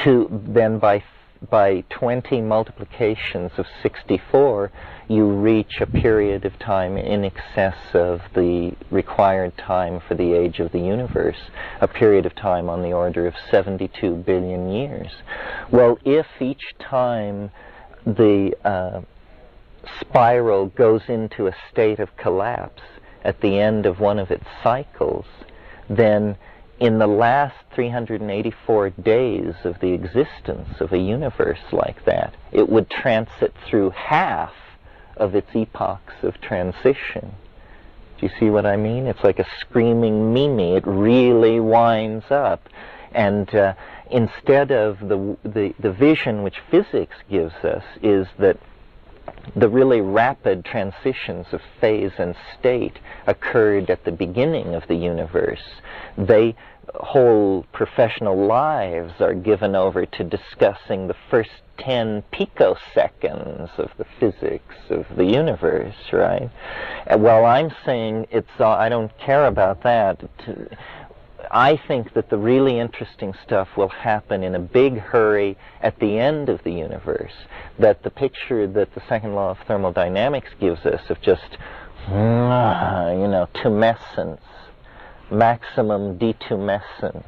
to then by 20 multiplications of 64, you reach a period of time in excess of the required time for the age of the universe, a period of time on the order of 72 billion years. Well, if each time the spiral goes into a state of collapse at the end of one of its cycles, then in the last 384 days of the existence of a universe like that, it would transit through half of its epochs of transition. Do you see what I mean? It's like a screaming Mimi. It really winds up. And instead of the vision which physics gives us is that the really rapid transitions of phase and state occurred at the beginning of the universe. Whole professional lives are given over to discussing the first 10 picoseconds of the physics of the universe, right? Well, I'm saying I don't care about that. I think that the really interesting stuff will happen in a big hurry at the end of the universe, that the picture that the second law of thermodynamics gives us of just, tumescence, maximum detumescence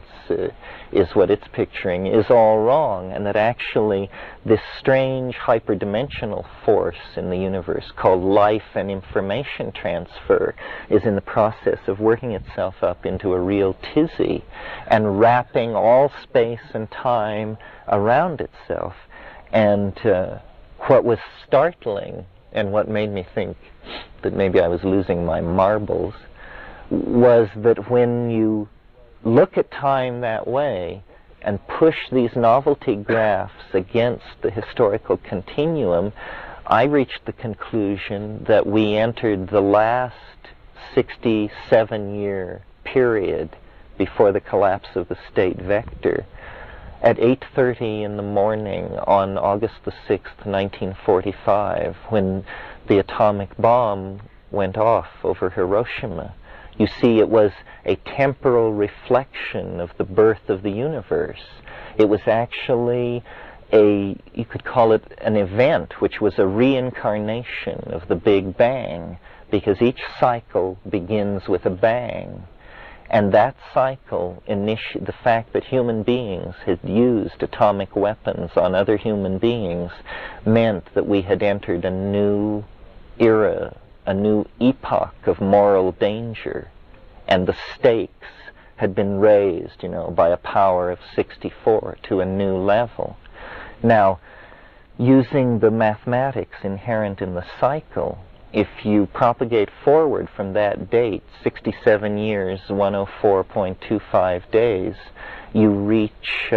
is what it's picturing, is all wrong, and that actually this strange hyperdimensional force in the universe called life and information transfer is in the process of working itself up into a real tizzy and wrapping all space and time around itself. And what was startling and what made me think that maybe I was losing my marbles was that when you look at time that way and push these novelty graphs against the historical continuum, I reached the conclusion that we entered the last 67-year period before the collapse of the state vector at 8:30 in the morning on August the 6th, 1945, when the atomic bomb went off over Hiroshima. You see, it was a temporal reflection of the birth of the universe. It was actually you could call it an event, which was a reincarnation of the Big Bang, because each cycle begins with a bang. And that cycle, the fact that human beings had used atomic weapons on other human beings, meant that we had entered a new era, a new epoch of moral danger, and the stakes had been raised, by a power of 64 to a new level. Now, using the mathematics inherent in the cycle, if you propagate forward from that date, 67 years, 104.25 days, you reach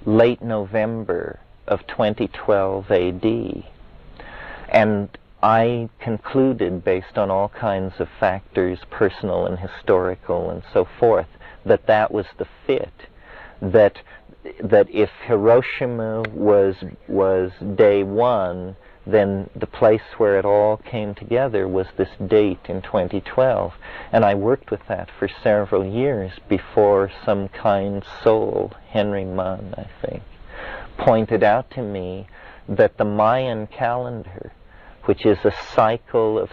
late November of 2012 AD. And I concluded, based on all kinds of factors, personal and historical and so forth, that that was the fit. That if Hiroshima was day one, then the place where it all came together was this date in 2012. And I worked with that for several years before some kind soul, Henry Munn, I think, pointed out to me that the Mayan calendar, which is a cycle of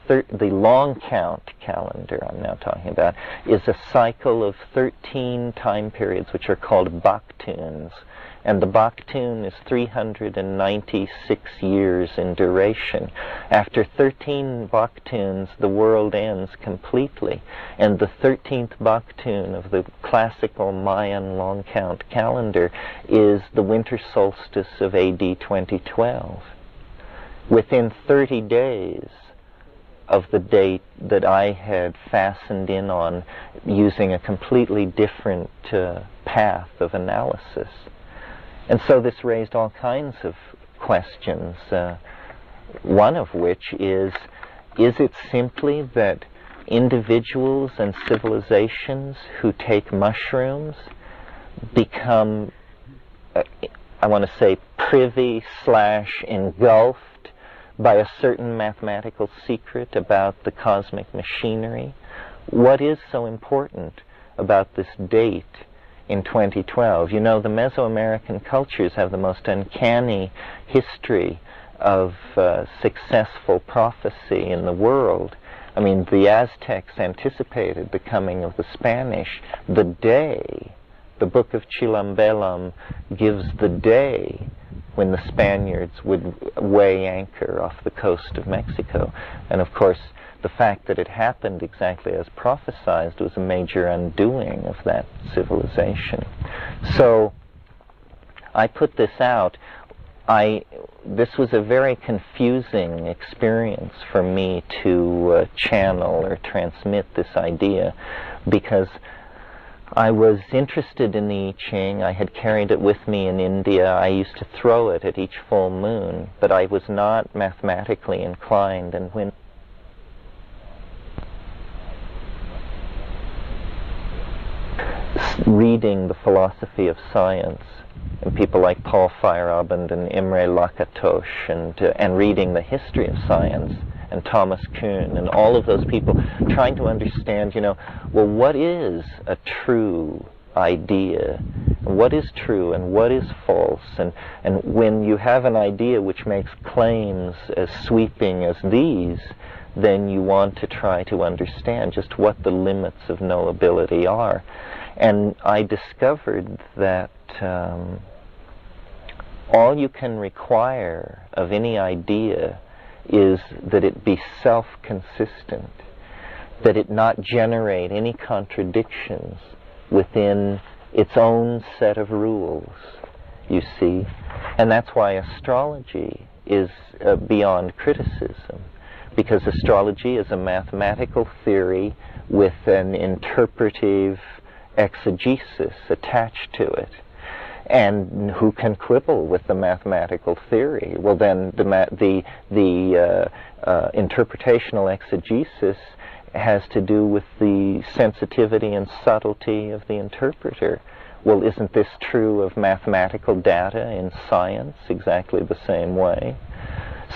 the long count calendar I'm now talking about, is a cycle of 13 time periods which are called Baktuns. And the Baktun is 396 years in duration. After 13 Baktuns, the world ends completely. And the 13th Baktun of the classical Mayan long count calendar is the winter solstice of AD 2012. Within 30 days of the date that I had fastened in on using a completely different path of analysis. And so this raised all kinds of questions, one of which is it simply that individuals and civilizations who take mushrooms become, I want to say, privy/engulfed by a certain mathematical secret about the cosmic machinery. What is so important about this date in 2012? You know, the Mesoamerican cultures have the most uncanny history of successful prophecy in the world. I mean, the Aztecs anticipated the coming of the Spanish. The day, the Book of Chilambelum gives the day when the Spaniards would weigh anchor off the coast of Mexico. And of course, the fact that it happened exactly as prophesied was a major undoing of that civilization. So I put this out. This was a very confusing experience for me to channel or transmit this idea, because I was interested in the I Ching. I had carried it with me in India. I used to throw it at each full moon, but I was not mathematically inclined. And when reading the philosophy of science, and people like Paul Feyerabend and Imre Lakatos, and reading the history of science, and Thomas Kuhn, and all of those people, trying to understand, you know, well, what is a true idea? What is true and what is false? And when you have an idea which makes claims as sweeping as these, then you want to try to understand just what the limits of knowability are. And I discovered that all you can require of any idea is that it be self-consistent, that it not generate any contradictions within its own set of rules, you see. And that's why astrology is beyond criticism, because astrology is a mathematical theory with an interpretive exegesis attached to it. And who can quibble with the mathematical theory? Well, then the interpretational exegesis has to do with the sensitivity and subtlety of the interpreter. Well, isn't this true of mathematical data in science exactly the same way?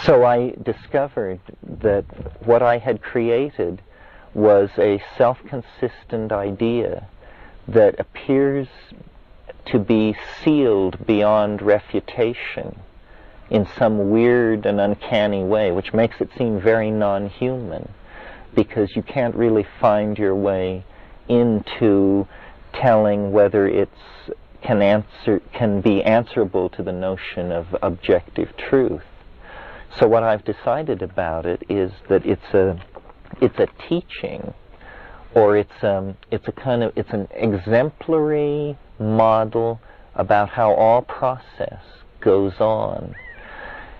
So I discovered that what I had created was a self-consistent idea that appears to be sealed beyond refutation in some weird and uncanny way, which makes it seem very non-human, because you can't really find your way into telling whether it's can be answerable to the notion of objective truth. So what I've decided about it is that it's a teaching, or it's an exemplary model about how all process goes on.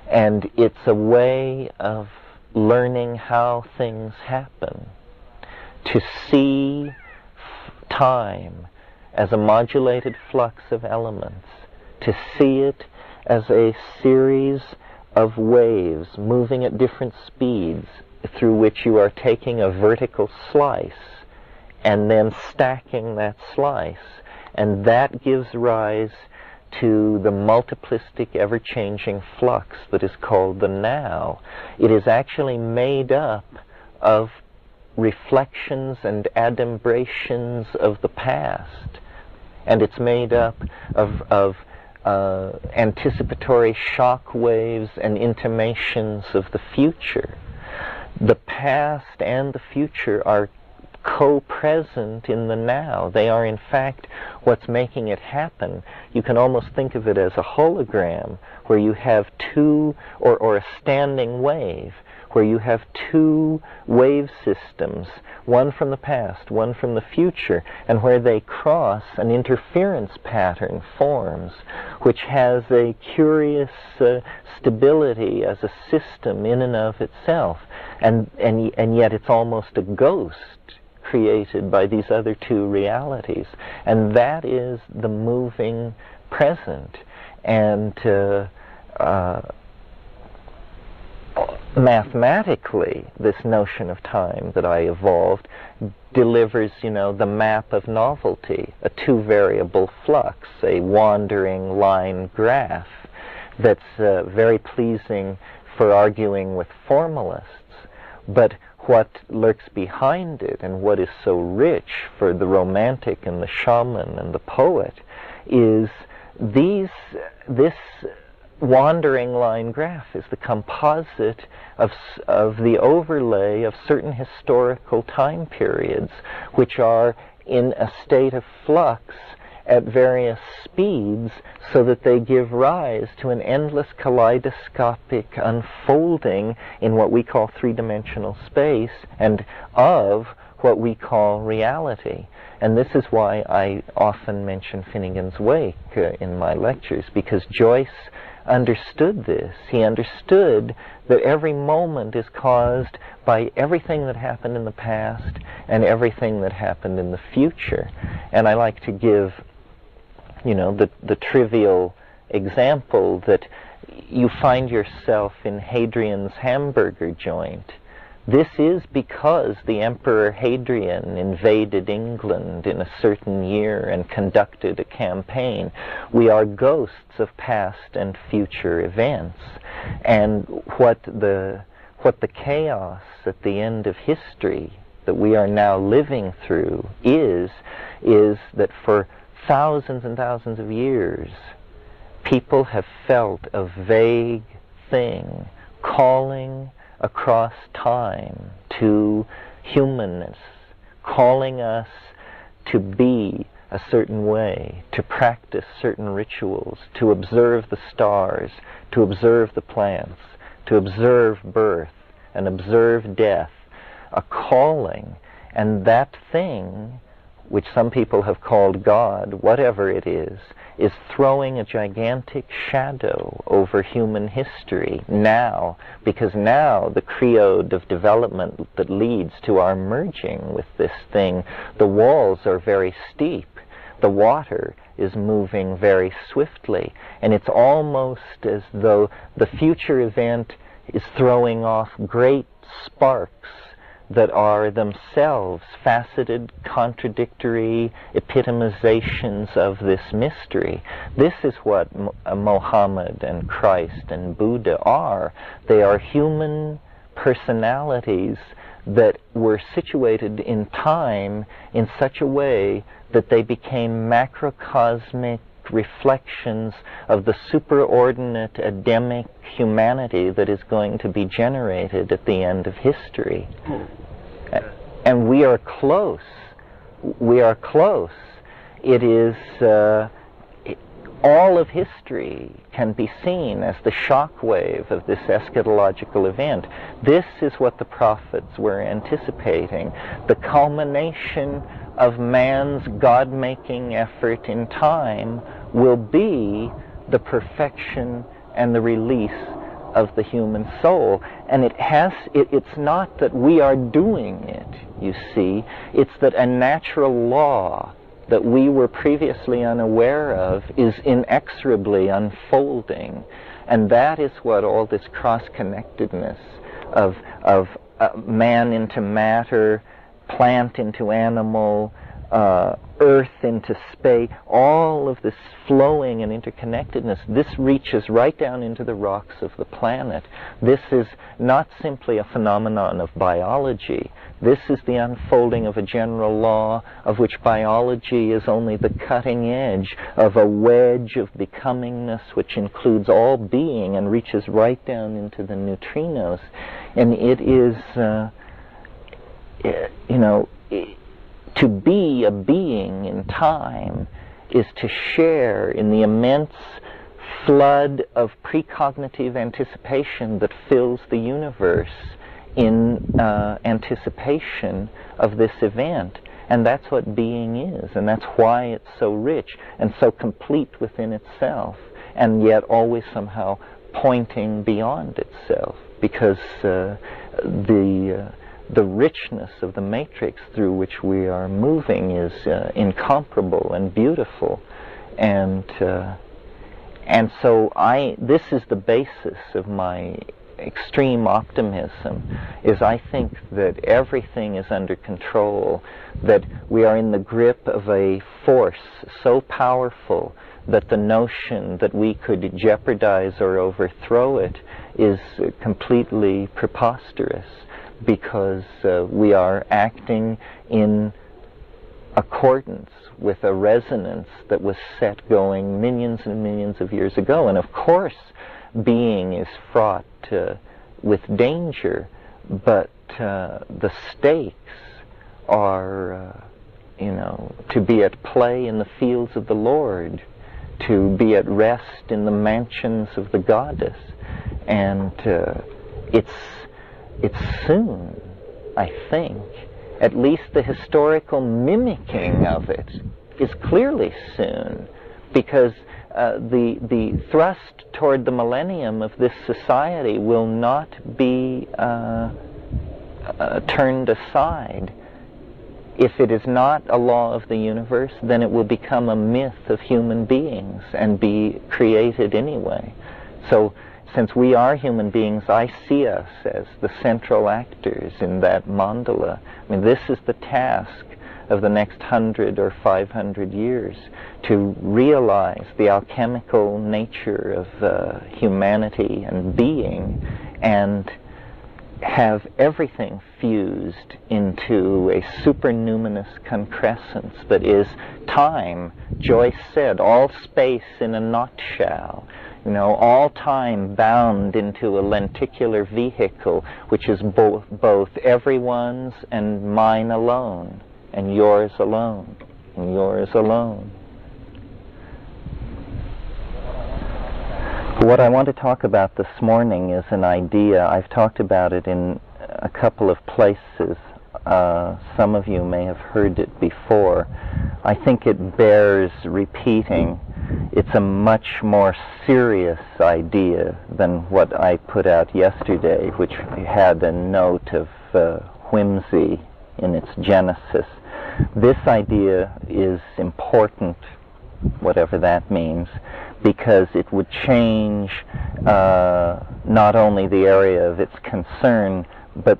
And it's a way of learning how things happen, to see time as a modulated flux of elements, to see it as a series of waves moving at different speeds through which you are taking a vertical slice and then stacking that slice. And that gives rise to the multiplistic, ever-changing flux that is called the now. It is actually made up of reflections and adumbrations of the past. And it's made up of anticipatory shock waves and intimations of the future. The past and the future are co-present in the now. They are in fact what's making it happen. You can almost think of it as a hologram, where you have two, or a standing wave, where you have two wave systems, one from the past, one from the future, and where they cross, an interference pattern forms, which has a curious stability as a system in and of itself, and yet it's almost a ghost created by these other two realities. And that is the moving present. And mathematically, this notion of time that I evolved delivers, the map of novelty, a two-variable flux, a wandering line graph that's very pleasing for arguing with formalists. But what lurks behind it, and what is so rich for the romantic and the shaman and the poet, is this wandering line graph is the composite of the overlay of certain historical time periods, which are in a state of flux at various speeds, so that they give rise to an endless kaleidoscopic unfolding in what we call three-dimensional space, and of what we call reality. And this is why I often mention Finnegan's Wake in my lectures, because Joyce understood this. He understood that every moment is caused by everything that happened in the past and everything that happened in the future. And I like to give, the trivial example that you find yourself in Hadrian's hamburger joint. This is because the Emperor Hadrian invaded England in a certain year and conducted a campaign. We are ghosts of past and future events. And what the chaos at the end of history that we are now living through is that for thousands and thousands of years, people have felt a vague thing calling across time to humanness, calling us to be a certain way, to practice certain rituals, to observe the stars, to observe the plants, to observe birth and observe death, a calling. And that thing, which some people have called God, whatever it is throwing a gigantic shadow over human history now, because now the creode of development that leads to our merging with this thing, the walls are very steep, the water is moving very swiftly, and it's almost as though the future event is throwing off great sparks that are themselves faceted, contradictory epitomizations of this mystery. This is what Mohammed and Christ and Buddha are. They are human personalities that were situated in time in such a way that they became macrocosmic reflections of the superordinate Adamic humanity that is going to be generated at the end of history. And we are close. We are close. It is all of history can be seen as the shock wave of this eschatological event. This is what the prophets were anticipating. The culmination of man's God-making effort in time will be the perfection and the release of the human soul. And it's not that we are doing it, you see. It's that a natural law that we were previously unaware of is inexorably unfolding. And that is what all this cross-connectedness of man into matter, plant into animal, earth into space, all of this flowing and interconnectedness, this reaches right down into the rocks of the planet. This is not simply a phenomenon of biology. This is the unfolding of a general law of which biology is only the cutting edge of a wedge of becomingness which includes all being and reaches right down into the neutrinos. And it is, to be a being in time is to share in the immense flood of precognitive anticipation that fills the universe in anticipation of this event. And that's what being is, and that's why it's so rich and so complete within itself, and yet always somehow pointing beyond itself, because the richness of the matrix through which we are moving is incomparable and beautiful. And so this is the basis of my extreme optimism is I think that everything is under control, that we are in the grip of a force so powerful that the notion that we could jeopardize or overthrow it is completely preposterous, because we are acting in accordance with a resonance that was set going millions and millions of years ago. And of course, being is fraught with danger, but the stakes are, to be at play in the fields of the Lord, to be at rest in the mansions of the goddess. And it's soon, I think. At least the historical mimicking of it is clearly soon, because the thrust toward the millennium of this society will not be turned aside. If it is not a law of the universe, then it will become a myth of human beings and be created anyway. So, since we are human beings, I see us as the central actors in that mandala. I mean, this is the task of the next 100 or 500 years, to realize the alchemical nature of humanity and being, and have everything fused into a supernuminous concrescence that is time. Joyce said, all space in a nutshell. All time bound into a lenticular vehicle, which is both everyone's and mine alone, and yours alone, and yours alone. What I want to talk about this morning is an idea. I've talked about it in a couple of places. Some of you may have heard it before. I think it bears repeating. It's a much more serious idea than what I put out yesterday, which had a note of whimsy in its genesis. This idea is important, whatever that means, because it would change not only the area of its concern, but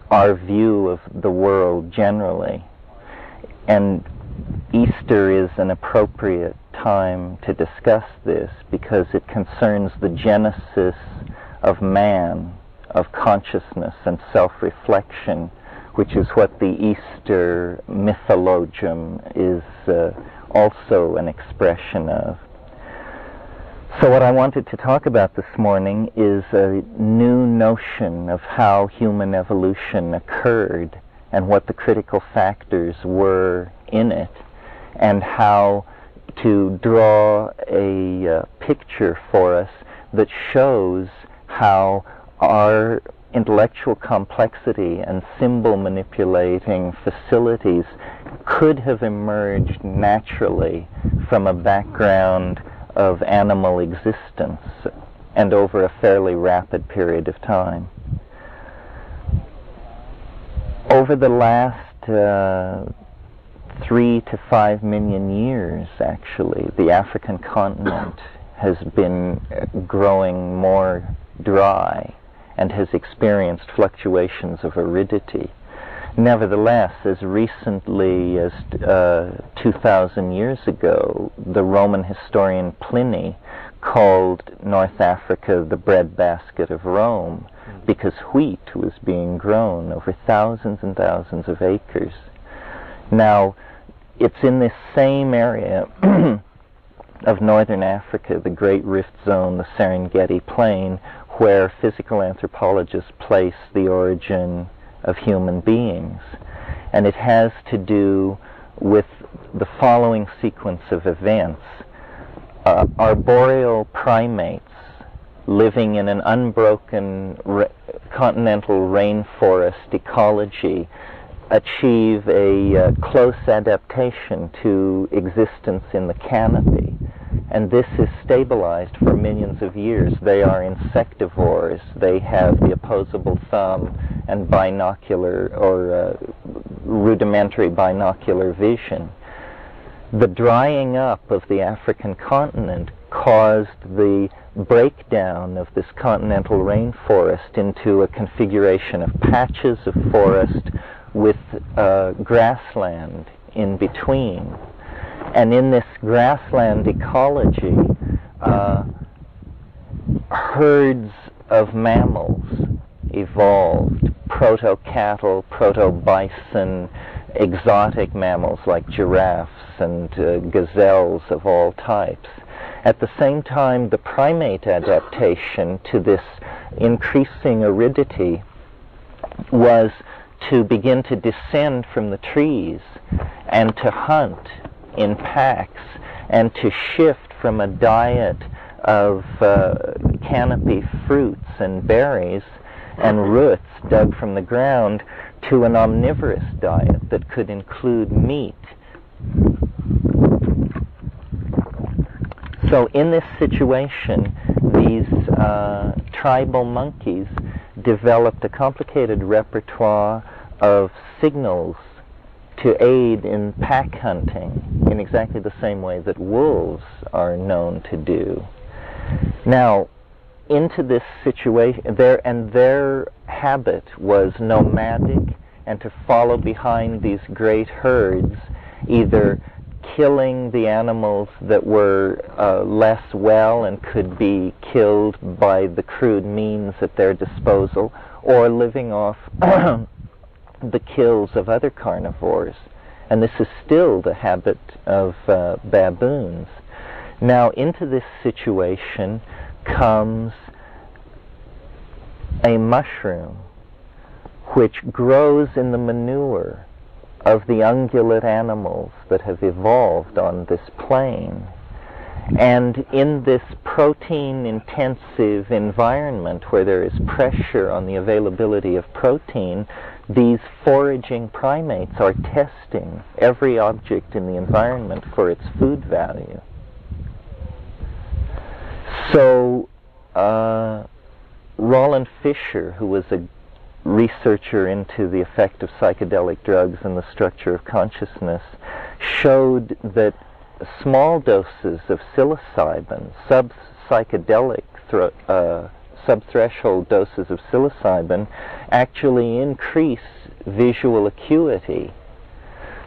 our view of the world generally. And Easter is an appropriate time to discuss this, because it concerns the genesis of man, of consciousness and self-reflection, which is what the Easter mythologium is also an expression of. So what I wanted to talk about this morning is a new notion of how human evolution occurred and what the critical factors were in it, and how to draw a picture for us that shows how our intellectual complexity and symbol manipulating facilities could have emerged naturally from a background of animal existence and over a fairly rapid period of time. Over the last 3 to 5 million years, actually, the African continent has been growing more dry and has experienced fluctuations of aridity. Nevertheless, as recently as 2,000 years ago, the Roman historian Pliny called North Africa the breadbasket of Rome, because wheat was being grown over thousands and thousands of acres. Now, it's in this same area of northern Africa, the Great Rift Zone, the Serengeti Plain, where physical anthropologists place the origin of human beings. And it has to do with the following sequence of events. Arboreal primates living in an unbroken continental rainforest ecology achieve a close adaptation to existence in the canopy. And this is stabilized for millions of years. They are insectivores. They have the opposable thumb and binocular or rudimentary binocular vision. The drying up of the African continent caused the breakdown of this continental rainforest into a configuration of patches of forest with grassland in between. And in this grassland ecology, herds of mammals evolved, proto-cattle, proto-bison, exotic mammals like giraffes and gazelles of all types. At the same time, the primate adaptation to this increasing aridity was to begin to descend from the trees and to hunt in packs and to shift from a diet of canopy fruits and berries and roots dug from the ground to an omnivorous diet that could include meat. So in this situation, these tribal monkeys developed a complicated repertoire of signals to aid in pack hunting in exactly the same way that wolves are known to do. Now, into this situation, their habit was nomadic and to follow behind these great herds, either killing the animals that were less well and could be killed by the crude means at their disposal, or living off the kills of other carnivores. And this is still the habit of baboons. Now, into this situation comes a mushroom which grows in the manure of the ungulate animals that have evolved on this plane. And in this protein-intensive environment where there is pressure on the availability of protein, these foraging primates are testing every object in the environment for its food value. So, Roland Fisher, who was a researcher into the effect of psychedelic drugs and the structure of consciousness, showed that small doses of psilocybin, sub-psychedelic subthreshold doses of psilocybin, actually increase visual acuity.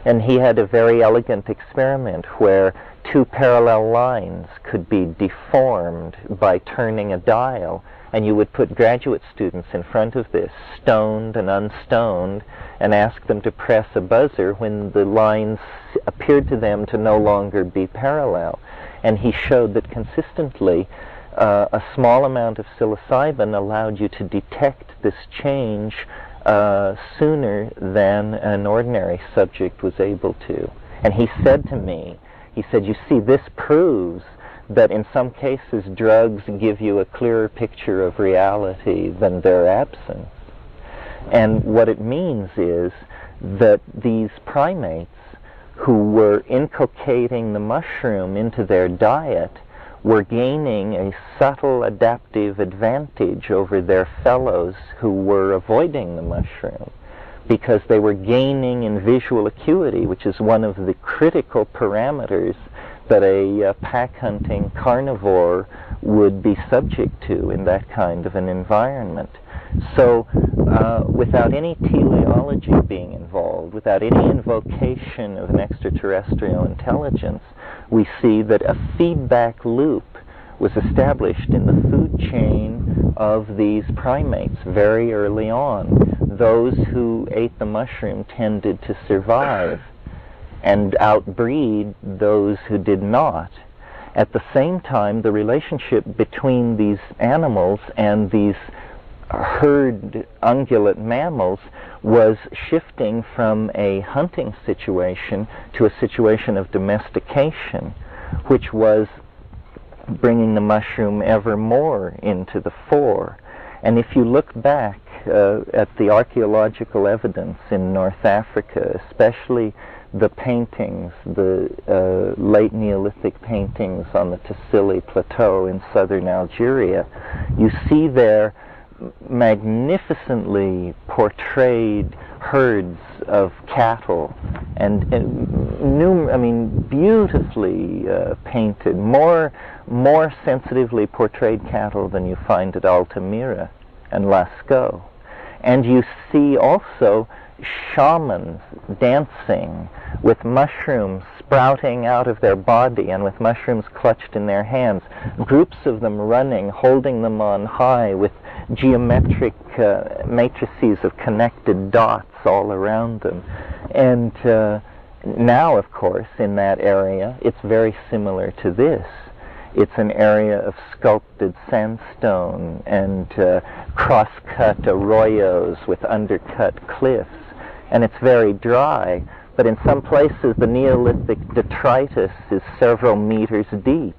And he had a very elegant experiment where two parallel lines could be deformed by turning a dial, and you would put graduate students in front of this, stoned and unstoned, and ask them to press a buzzer when the lines appeared to them to no longer be parallel. And he showed that consistently a small amount of psilocybin allowed you to detect this change sooner than an ordinary subject was able to. And he said to me, he said, "You see, this proves that in some cases drugs give you a clearer picture of reality than their absence." And what it means is that these primates who were inculcating the mushroom into their diet were gaining a subtle adaptive advantage over their fellows who were avoiding the mushroom, because they were gaining in visual acuity, which is one of the critical parameters that a pack-hunting carnivore would be subject to in that kind of an environment. So without any teleology being involved, without any invocation of an extraterrestrial intelligence, we see that a feedback loop was established in the food chain of these primates very early on. Those who ate the mushroom tended to survive and outbreed those who did not. At the same time, the relationship between these animals and these herd ungulate mammals was shifting from a hunting situation to a situation of domestication, which was bringing the mushroom ever more into the fore. And if you look back at the archaeological evidence in North Africa, especially the paintings, the late Neolithic paintings on the Tassili Plateau in southern Algeria, you see there magnificently portrayed herds of cattle and beautifully painted, more sensitively portrayed cattle than you find at Altamira and Lascaux. And you see also shamans dancing with mushrooms sprouting out of their body and with mushrooms clutched in their hands, groups of them running, holding them on high with geometric matrices of connected dots all around them. And now, of course, in that area, it's very similar to this. It's an area of sculpted sandstone and cross-cut arroyos with undercut cliffs. And it's very dry, but in some places the Neolithic detritus is several meters deep.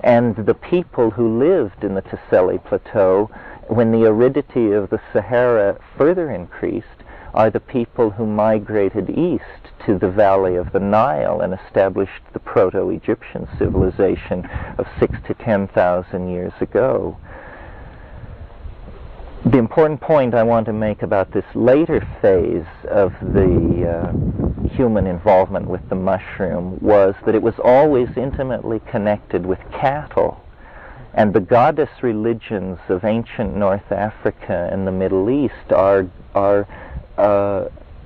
And the people who lived in the Tassili Plateau, when the aridity of the Sahara further increased, are the people who migrated east to the valley of the Nile and established the Proto-Egyptian civilization of 6,000 to 10,000 years ago. The important point I want to make about this later phase of the human involvement with the mushroom was that it was always intimately connected with cattle. And the goddess religions of ancient North Africa and the Middle East are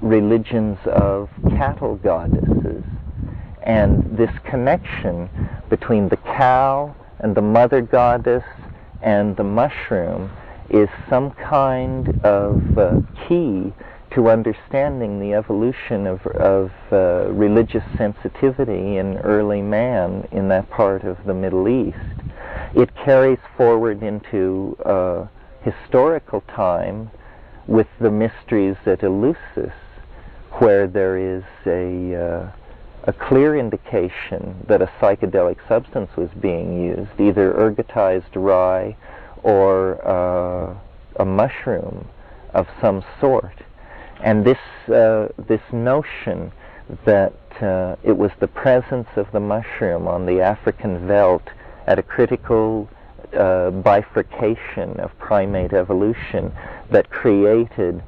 religions of cattle goddesses. And this connection between the cow and the mother goddess and the mushroom is some kind of key to understanding the evolution of religious sensitivity in early man in that part of the Middle East. It carries forward into historical time with the mysteries at Eleusis, where there is a clear indication that a psychedelic substance was being used, either ergotized rye or a mushroom of some sort. And this notion that it was the presence of the mushroom on the African veldt at a critical bifurcation of primate evolution that created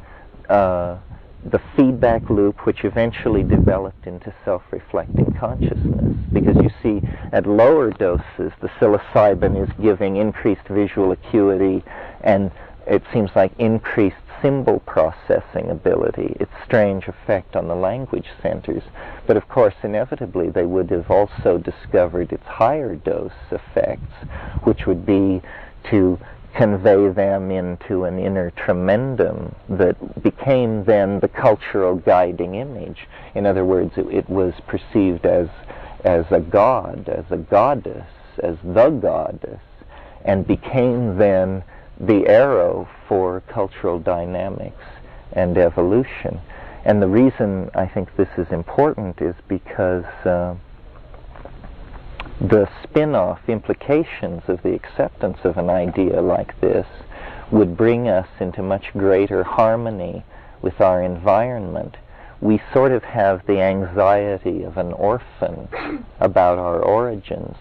the feedback loop which eventually developed into self-reflecting consciousness. Because you see, at lower doses, the psilocybin is giving increased visual acuity and it seems like increased symbol processing ability, its strange effect on the language centers. But of course, inevitably, they would have also discovered its higher dose effects, which would be to convey them into an inner tremendum that became then the cultural guiding image. In other words, it was perceived as a god, as a goddess, as the goddess, and became then the arrow for cultural dynamics and evolution. And the reason I think this is important is because the spin-off implications of the acceptance of an idea like this would bring us into much greater harmony with our environment. We sort of have the anxiety of an orphan about our origins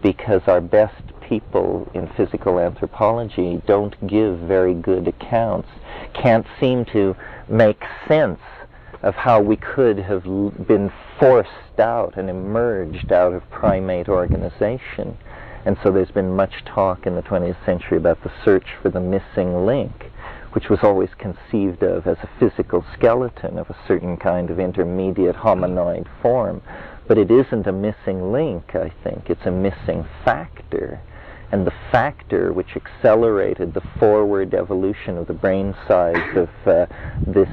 because our best people in physical anthropology don't give very good accounts, can't seem to make sense of how we could have been forced out and emerged out of primate organization. And so there's been much talk in the 20th century about the search for the missing link, which was always conceived of as a physical skeleton of a certain kind of intermediate hominoid form. But it isn't a missing link, I think. It's a missing factor. And the factor which accelerated the forward evolution of the brain size of this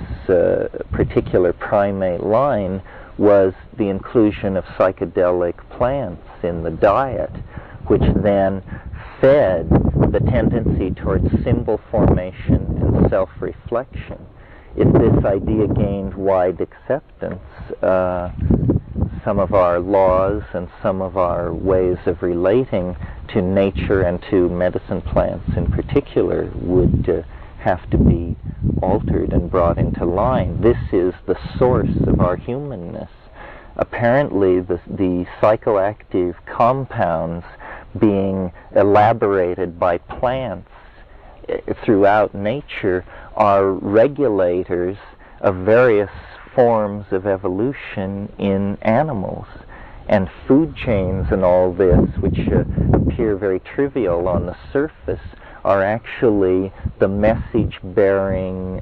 particular primate line was the inclusion of psychedelic plants in the diet, which then fed the tendency towards symbol formation and self-reflection. If this idea gained wide acceptance, some of our laws and some of our ways of relating to nature and to medicine plants in particular would have to be altered and brought into line. This is the source of our humanness. Apparently, the psychoactive compounds being elaborated by plants throughout nature are regulators of various forms of evolution in animals. And food chains and all this, which appear very trivial on the surface, are actually the message-bearing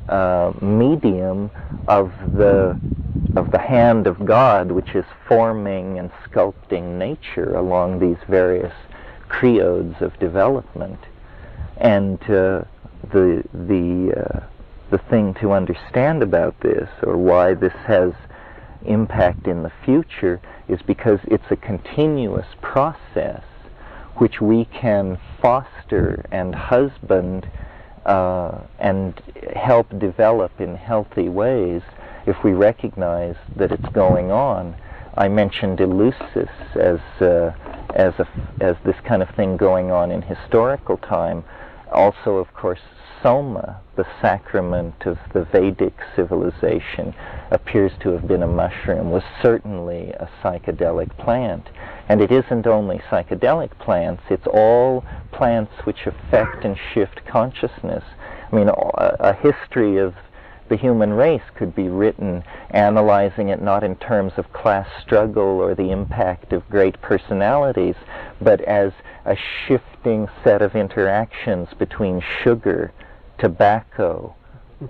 medium of the hand of God, which is forming and sculpting nature along these various creodes of development. And the thing to understand about this, or why this has impact in the future, is because it's a continuous process which we can foster and husband and help develop in healthy ways if we recognize that it's going on. I mentioned Eleusis as this kind of thing going on in historical time. Also, of course, Soma, the sacrament of the Vedic civilization, appears to have been a mushroom, was certainly a psychedelic plant. And it isn't only psychedelic plants, it's all plants which affect and shift consciousness. I mean, a history of the human race could be written analyzing it not in terms of class struggle or the impact of great personalities, but as a shifting set of interactions between sugar, tobacco,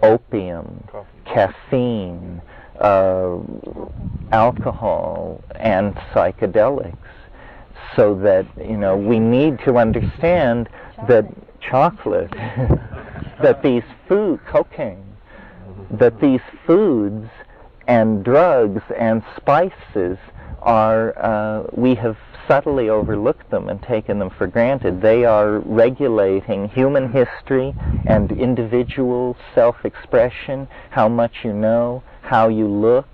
opium, caffeine, alcohol, and psychedelics. So that, we need to understand that chocolate, that these cocaine, that these foods and drugs and spices are, we have subtly overlooked them and taken them for granted. They are regulating human history and individual self-expression, how much you know, how you look,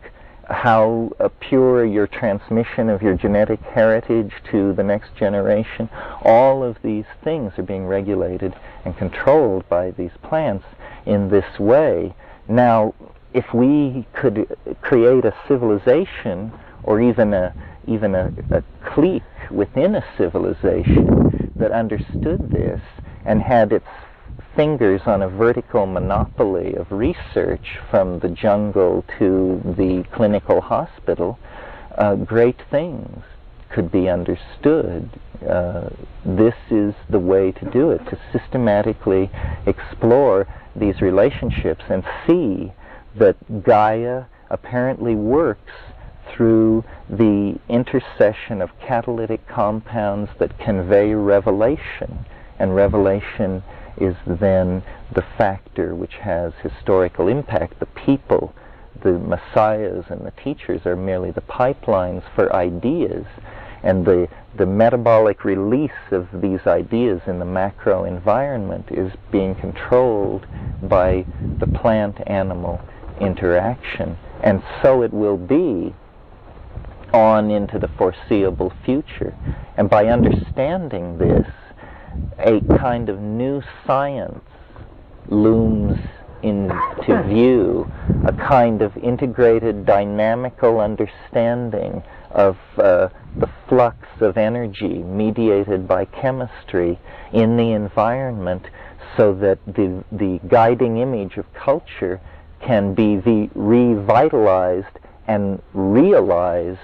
how pure your transmission of your genetic heritage to the next generation. All of these things are being regulated and controlled by these plants in this way. Now, if we could create a civilization, or even a clique within a civilization that understood this and had its fingers on a vertical monopoly of research from the jungle to the clinical hospital, great things could be understood. This is the way to do it, to systematically explore these relationships and see that Gaia apparently works through the intercession of catalytic compounds that convey revelation, and revelation is then the factor which has historical impact. The people, the messiahs and the teachers are merely the pipelines for ideas, and the metabolic release of these ideas in the macro environment is being controlled by the plant-animal interaction. And so it will be on into the foreseeable future. And by understanding this, a kind of new science looms into view, a kind of integrated dynamical understanding of the flux of energy mediated by chemistry in the environment, so that the guiding image of culture can be revitalized and realized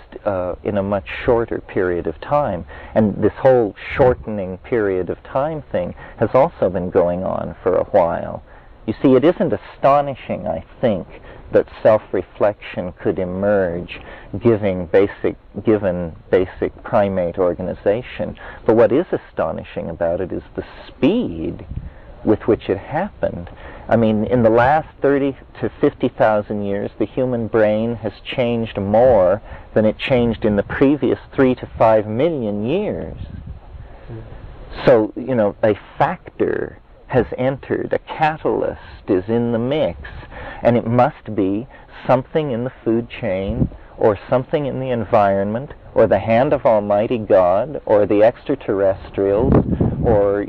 in a much shorter period of time. And this whole shortening period of time thing has also been going on for a while. You see, it isn't astonishing, I think, that self-reflection could emerge given basic primate organization. But what is astonishing about it is the speed with which it happened. I mean, in the last 30 to 50,000 years, the human brain has changed more than it changed in the previous 3 to 5 million years. So, a factor has entered, a catalyst is in the mix, and it must be something in the food chain, or something in the environment, or the hand of Almighty God, or the extraterrestrials, or,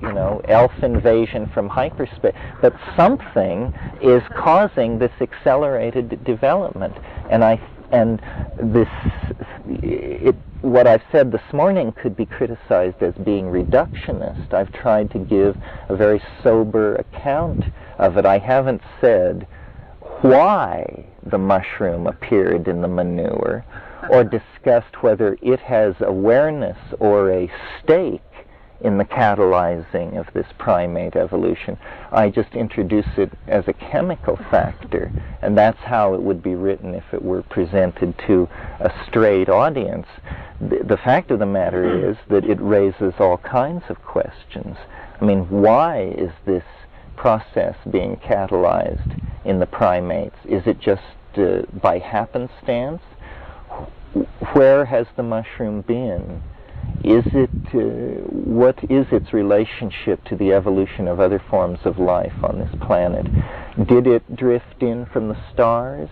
elf invasion from hyperspace. But something is causing this accelerated development. What I've said this morning could be criticized as being reductionist. I've tried to give a very sober account of it. I haven't said why the mushroom appeared in the manure, or discussed whether it has awareness or a stake in the catalyzing of this primate evolution. I just introduce it as a chemical factor, and that's how it would be written if it were presented to a straight audience. The fact of the matter is that it raises all kinds of questions. I mean, why is this process being catalyzed in the primates? Is it just by happenstance? Where has the mushroom been? Is it, what is its relationship to the evolution of other forms of life on this planet? Did it drift in from the stars?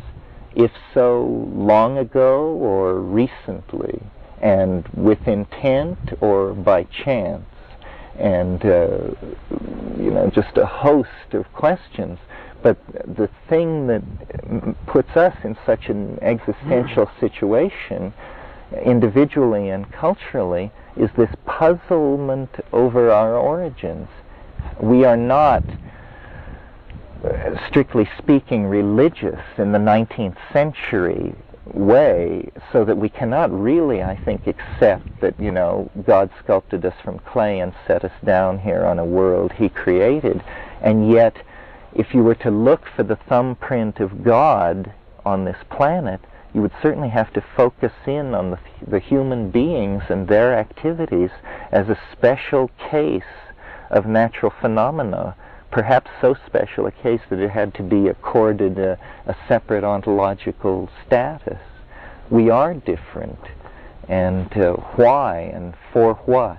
If so, long ago or recently? And with intent or by chance? And, just a host of questions. But the thing that puts us in such an existential situation, individually and culturally, is this puzzlement over our origins. We are not, strictly speaking, religious in the 19th century way, so that we cannot really, I think, accept that, God sculpted us from clay and set us down here on a world He created. And yet, if you were to look for the thumbprint of God on this planet, you would certainly have to focus in on the human beings and their activities as a special case of natural phenomena, perhaps so special a case that it had to be accorded a separate ontological status. We are different, and why and for what?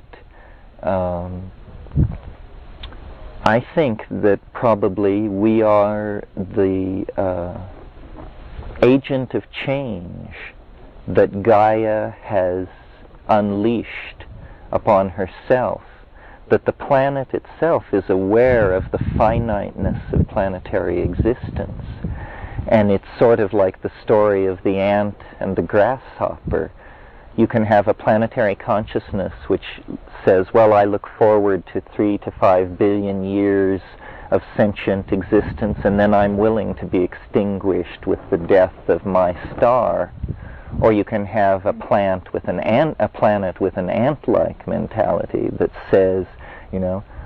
I think that probably we are the agent of change that Gaia has unleashed upon herself, that the planet itself is aware of the finiteness of planetary existence. And it's sort of like the story of the ant and the grasshopper. You can have a planetary consciousness which says, well, I look forward to 3 to 5 billion years of sentient existence, and then I'm willing to be extinguished with the death of my star. Or you can have a planet with an ant-like mentality that says,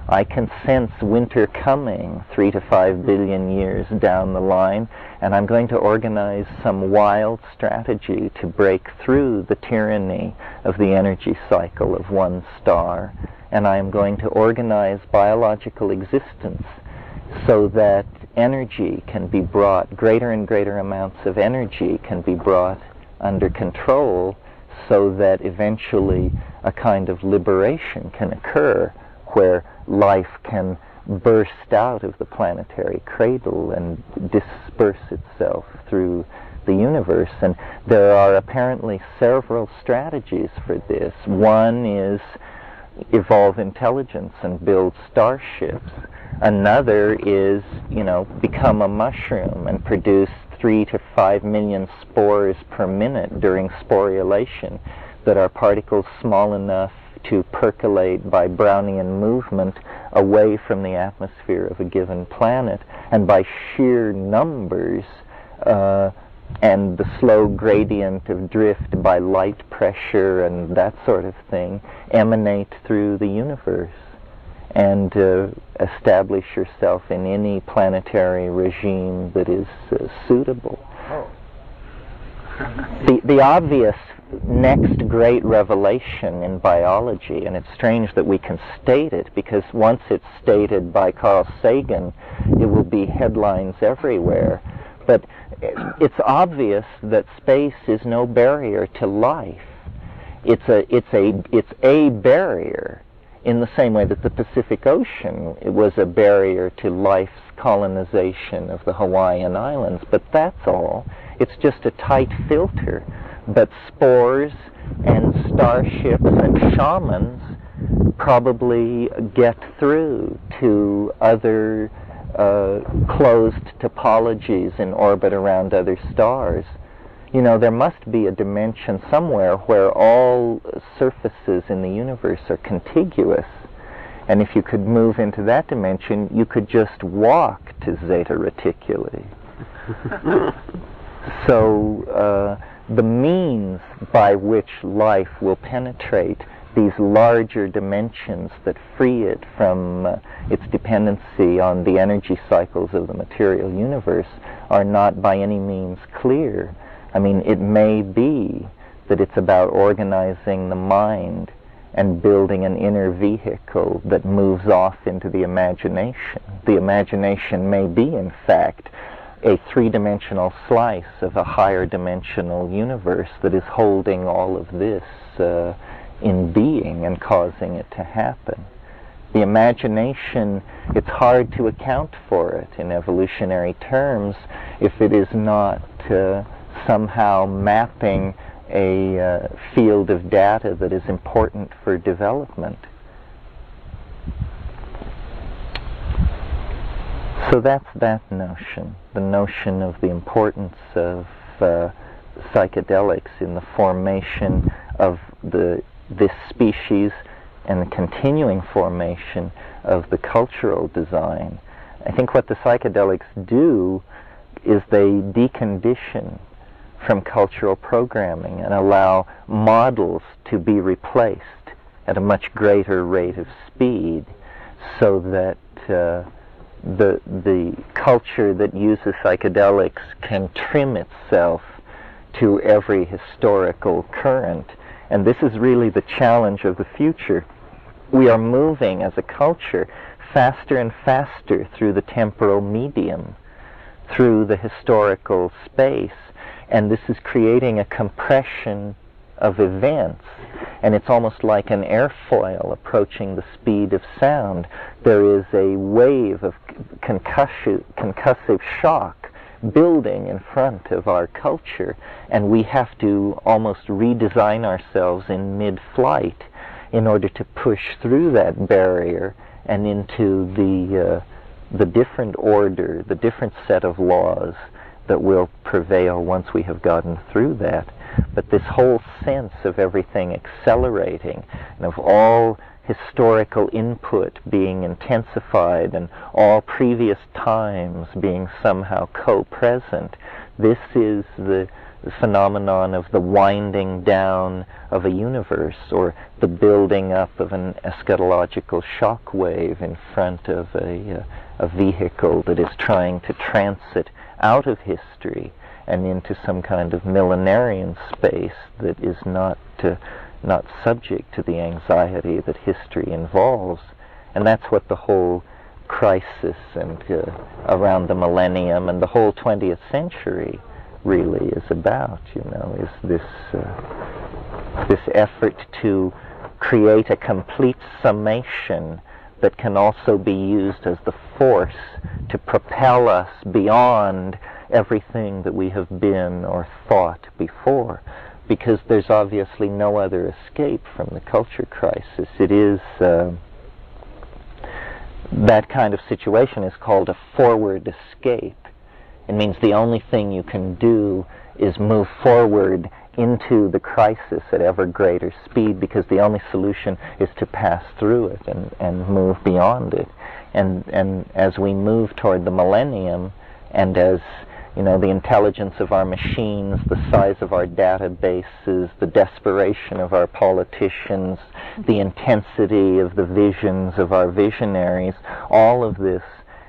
I can sense winter coming 3 to 5 billion years down the line, and I'm going to organize some wild strategy to break through the tyranny of the energy cycle of one star, and I am going to organize biological existence so that energy can be brought, greater and greater amounts of energy can be brought under control, so that eventually a kind of liberation can occur where life can burst out of the planetary cradle and disperse itself through the universe. And there are apparently several strategies for this. One is evolve intelligence and build starships. Another is, become a mushroom and produce 3 to 5 million spores per minute during sporulation that are particles small enough to percolate by Brownian movement away from the atmosphere of a given planet, and by sheer numbers and the slow gradient of drift by light pressure and that sort of thing emanate through the universe and establish yourself in any planetary regime that is suitable. Oh. The obvious next great revelation in biology, and it's strange that we can state it, because once it's stated by Carl Sagan, it will be headlines everywhere, but it's obvious that space is no barrier to life. It's a barrier in the same way that the Pacific Ocean was a barrier to life's colonization of the Hawaiian Islands, but that's all. It's just a tight filter. But spores and starships and shamans probably get through to other closed topologies in orbit around other stars. There must be a dimension somewhere where all surfaces in the universe are contiguous. And if you could move into that dimension, you could just walk to Zeta Reticuli. So the means by which life will penetrate these larger dimensions that free it from its dependency on the energy cycles of the material universe are not by any means clear. I mean, it may be that it's about organizing the mind and building an inner vehicle that moves off into the imagination. The imagination may be, in fact, a three-dimensional slice of a higher dimensional universe that is holding all of this in being and causing it to happen. The imagination, it's hard to account for it in evolutionary terms if it is not somehow mapping a field of data that is important for development. So that's that notion, the notion of the importance of psychedelics in the formation of this species and the continuing formation of the cultural design. I think what the psychedelics do is they decondition from cultural programming and allow models to be replaced at a much greater rate of speed, so that the culture that uses psychedelics can trim itself to every historical current. And this is really the challenge of the future. We are moving as a culture faster and faster through the temporal medium, through the historical space, and this is creating a compression of events, and it's almost like an airfoil approaching the speed of sound. There is a wave of concussive shock building in front of our culture, and we have to almost redesign ourselves in mid-flight in order to push through that barrier and into the different order, the different set of laws that will prevail once we have gotten through that. But this whole sense of everything accelerating and of all historical input being intensified and all previous times being somehow co-present, this is the phenomenon of the winding down of a universe, or the building up of an eschatological shock wave in front of a vehicle that is trying to transit out of history and into some kind of millenarian space that is not subject to the anxiety that history involves. And that's what the whole crisis and around the millennium and the whole 20th century really is about, is this effort to create a complete summation that can also be used as the force to propel us beyond everything that we have been or thought before, because there's obviously no other escape from the culture crisis. It is that kind of situation is called a forward escape. It means the only thing you can do is move forward into the crisis at ever greater speed, because the only solution is to pass through it and move beyond it. And as we move toward the millennium, and as the intelligence of our machines, the size of our databases, the desperation of our politicians, the intensity of the visions of our visionaries, all of this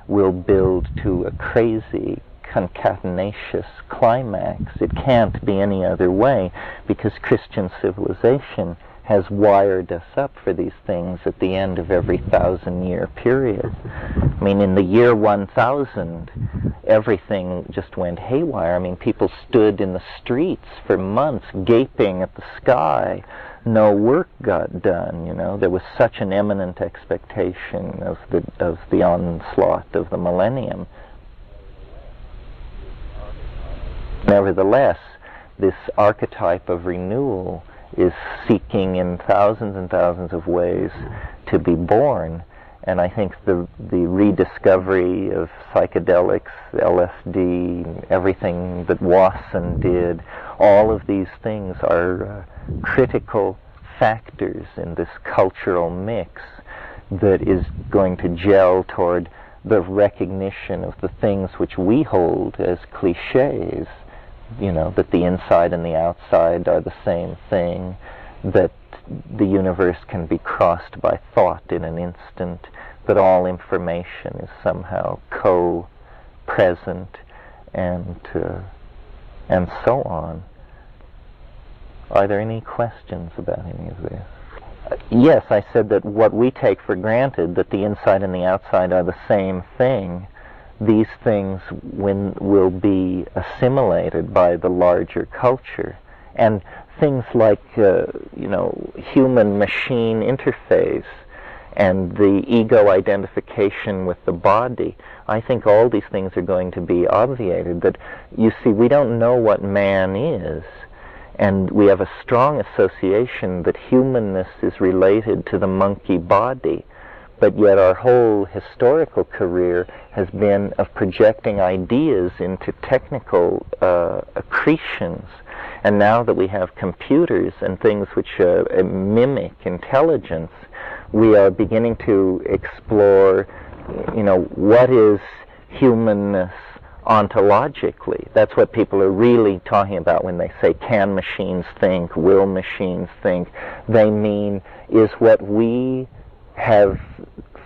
will build to a crazy concatenacious climax. It can't be any other way, because Christian civilization has wired us up for these things at the end of every 1,000-year period. I mean, in the year 1000, everything just went haywire. I mean, people stood in the streets for months gaping at the sky. No work got done, There was such an imminent expectation of the onslaught of the millennium. Nevertheless, this archetype of renewal is seeking in thousands and thousands of ways to be born. And I think the rediscovery of psychedelics, LSD, everything that Wasson did, all of these things are critical factors in this cultural mix that is going to gel toward the recognition of the things which we hold as cliches, you know, that the inside and the outside are the same thing, that the universe can be crossed by thought in an instant, that all information is somehow co-present, and so on. Are there any questions about any of this? Yes, I said that what we take for granted, that the inside and the outside are the same thing, these things will be assimilated by the larger culture. And things like, human-machine interface and the ego identification with the body, I think all these things are going to be obviated. That, you see, we don't know what man is, and we have a strong association that humanness is related to the monkey body, but yet our whole historical career has been of projecting ideas into technical accretions. And now that we have computers and things which mimic intelligence, we are beginning to explore, what is humanness ontologically. That's what people are really talking about when they say, can machines think, will machines think? They mean, is what we have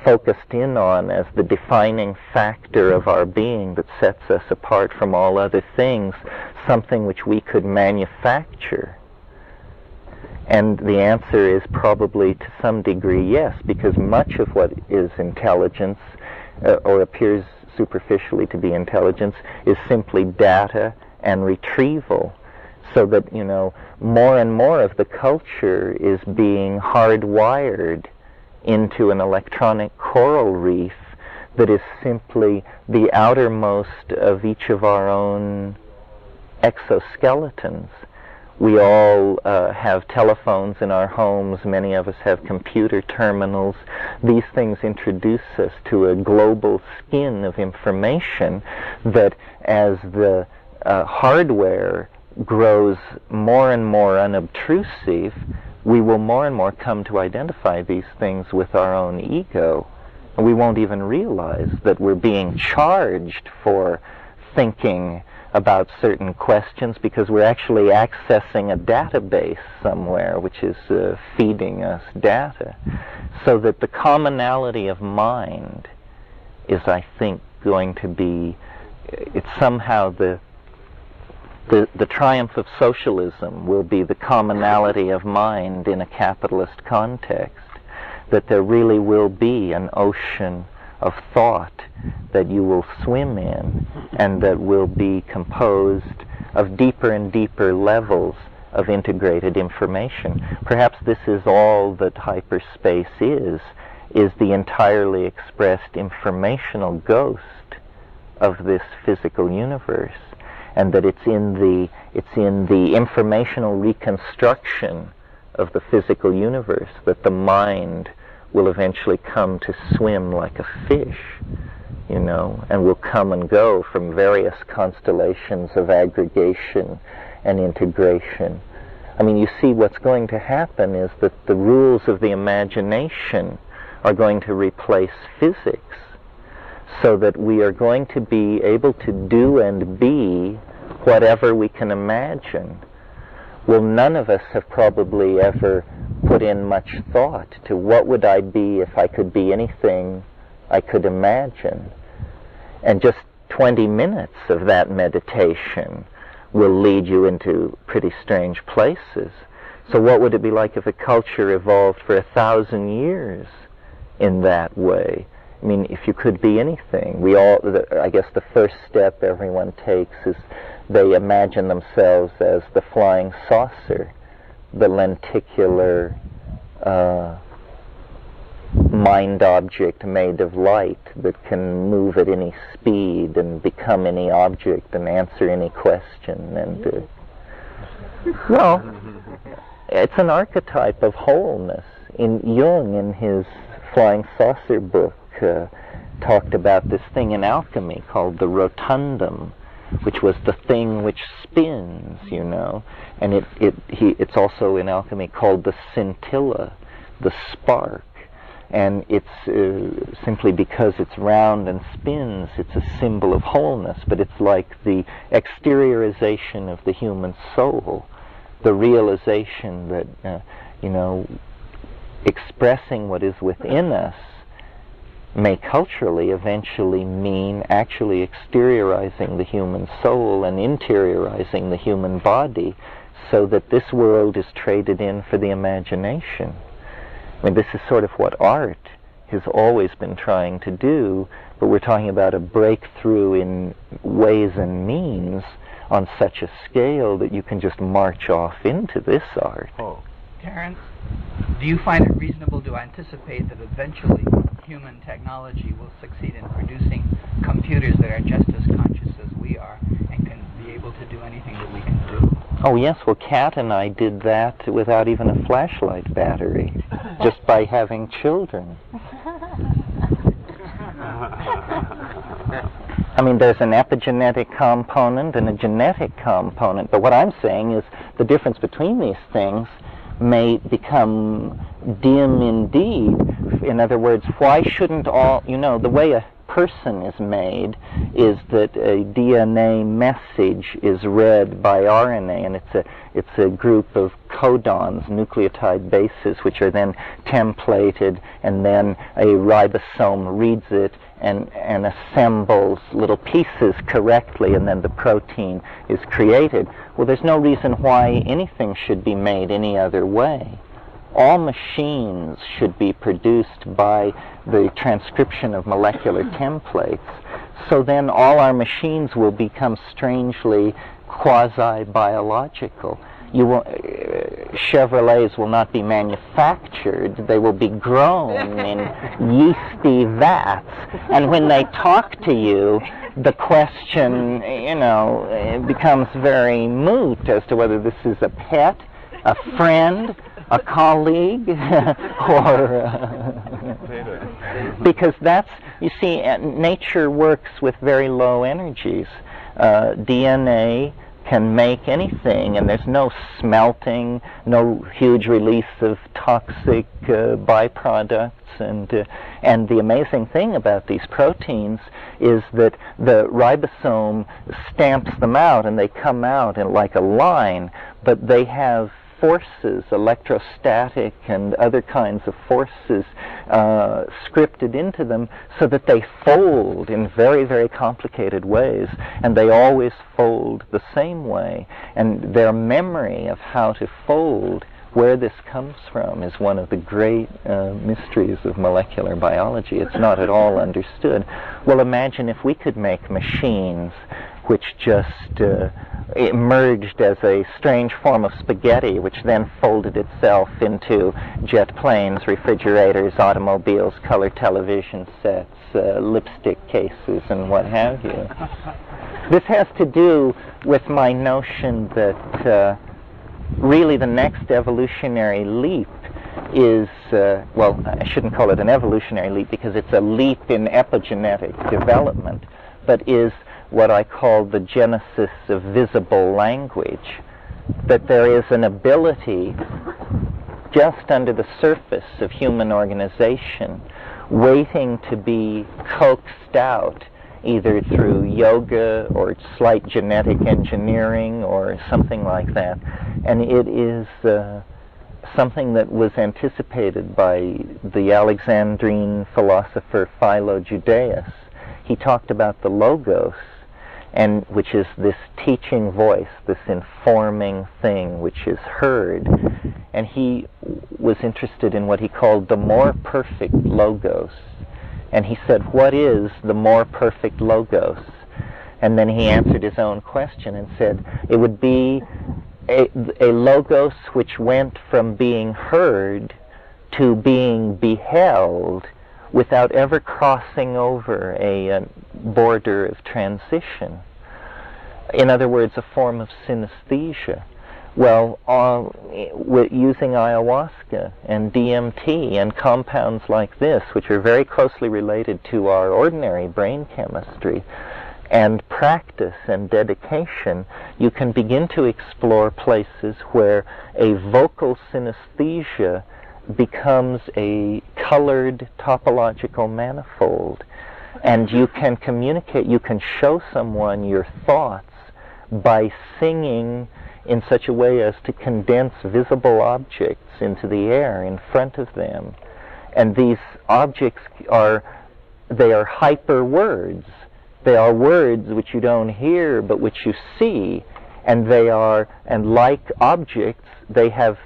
focused in on as the defining factor of our being that sets us apart from all other things, something which we could manufacture? And the answer is probably to some degree yes, because much of what is intelligence, or appears superficially to be intelligence, is simply data and retrieval. So that, more and more of the culture is being hardwired into an electronic coral reef that is simply the outermost of each of our own exoskeletons. We all have telephones in our homes. Many of us have computer terminals. These things introduce us to a global skin of information that, as the hardware grows more and more unobtrusive, we will more and more come to identify these things with our own ego. And we won't even realize that we're being charged for thinking about certain questions, because we're actually accessing a database somewhere which is feeding us data. So that the commonality of mind is, I think, going to be, it's somehow the triumph of socialism will be the commonality of mind in a capitalist context, that there really will be an ocean of thought that you will swim in, and that will be composed of deeper and deeper levels of integrated information. Perhaps this is all that hyperspace is the entirely expressed informational ghost of this physical universe, and that it's in the informational reconstruction of the physical universe that the mind will eventually come to swim like a fish, and will come and go from various constellations of aggregation and integration. I mean, you see, what's going to happen is that the rules of the imagination are going to replace physics, so that we are going to be able to do and be whatever we can imagine. Well, none of us have probably ever put in much thought to what would I be if I could be anything I could imagine. And just 20 minutes of that meditation will lead you into pretty strange places. So what would it be like if a culture evolved for 1,000 years in that way? I mean, if you could be anything. I guess the first step everyone takes is they imagine themselves as the flying saucer, the lenticular mind object made of light that can move at any speed and become any object and answer any question. And well, it's an archetype of wholeness. Jung, in his Flying Saucer book, talked about this thing in alchemy called the rotundum, which was the thing which spins, and it's also in alchemy called the scintilla, the spark. and it's simply because it's round and spins, it's a symbol of wholeness, but it's like the exteriorization of the human soul, the realization that, expressing what is within us may culturally eventually mean actually exteriorizing the human soul and interiorizing the human body, so that this world is traded in for the imagination. I mean, this is sort of what art has always been trying to do, but we're talking about a breakthrough in ways and means on such a scale that you can just march off into this art. Oh. Terence, do you find it reasonable to anticipate that eventually human technology will succeed in producing computers that are just as conscious as we are and can be able to do anything that we can do? Oh yes, well Kat and I did that without even a flashlight battery, just by having children. I mean, there's an epigenetic component and a genetic component, but what I'm saying is the difference between these things may become dim indeed. In other words, why shouldn't all, the way a person is made is that a DNA message is read by RNA, and it's a group of codons, nucleotide bases, which are then templated, and then a ribosome reads it and assembles little pieces correctly, and then the protein is created. Well, there's no reason why anything should be made any other way. All machines should be produced by the transcription of molecular templates. So then all our machines will become strangely quasi-biological. Chevrolets will not be manufactured, they will be grown in yeasty vats. And when they talk to you, the question, becomes very moot as to whether this is a pet, a friend, a colleague, or because that's, you see, nature works with very low energies. DNA can make anything, and there's no smelting, no huge release of toxic byproducts, and the amazing thing about these proteins is that the ribosome stamps them out, and they come out in like a line, but they have forces, electrostatic and other kinds of forces scripted into them so that they fold in very, very complicated ways, and they always fold the same way. And their memory of how to fold, where this comes from, is one of the great mysteries of molecular biology. It's not at all understood. Well, imagine if we could make machines which just emerged as a strange form of spaghetti, which then folded itself into jet planes, refrigerators, automobiles, color television sets, lipstick cases, and what have you. This has to do with my notion that really the next evolutionary leap is, well, I shouldn't call it an evolutionary leap because it's a leap in epigenetic development, but is what I call the genesis of visible language, that there is an ability just under the surface of human organization waiting to be coaxed out either through yoga or slight genetic engineering or something like that. And it is something that was anticipated by the Alexandrine philosopher Philo Judaeus. He talked about the logos, and which is this teaching voice, this informing thing which is heard. And he was interested in what he called the more perfect logos. And he said, what is the more perfect logos? And then he answered his own question and said, it would be a logos which went from being heard to being beheld without ever crossing over a border of transition. In other words, a form of synesthesia. Well, using ayahuasca and DMT and compounds like this, which are very closely related to our ordinary brain chemistry, and practice and dedication, you can begin to explore places where a vocal synesthesia becomes a colored topological manifold. And you can communicate, you can show someone your thoughts by singing in such a way as to condense visible objects into the air in front of them. And these objects they are hyper words. They are words which you don't hear but which you see, and like objects, they have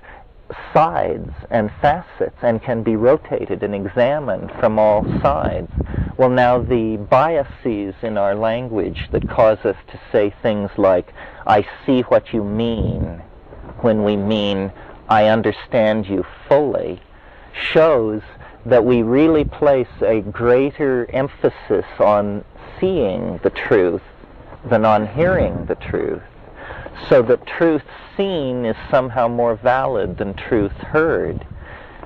sides and facets and can be rotated and examined from all sides. Well, now the biases in our language that cause us to say things like, I see what you mean, when we mean, I understand you fully, shows that we really place a greater emphasis on seeing the truth than on hearing the truth. So that truth seen is somehow more valid than truth heard.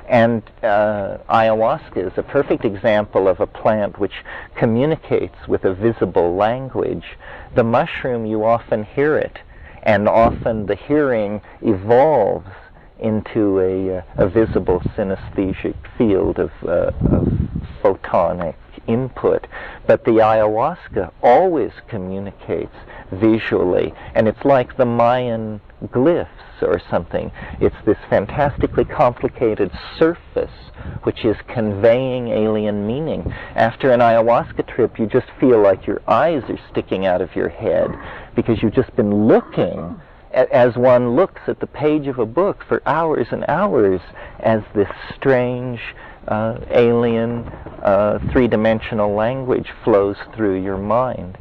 And ayahuasca is a perfect example of a plant which communicates with a visible language. The mushroom, you often hear it, and often the hearing evolves into a visible synesthetic field of photonic input. But the ayahuasca always communicates visually, and it's like the Mayan glyphs or something. It's this fantastically complicated surface which is conveying alien meaning. After an ayahuasca trip, you just feel like your eyes are sticking out of your head because you've just been looking as one looks at the page of a book for hours and hours as this strange alien three-dimensional language flows through your mind.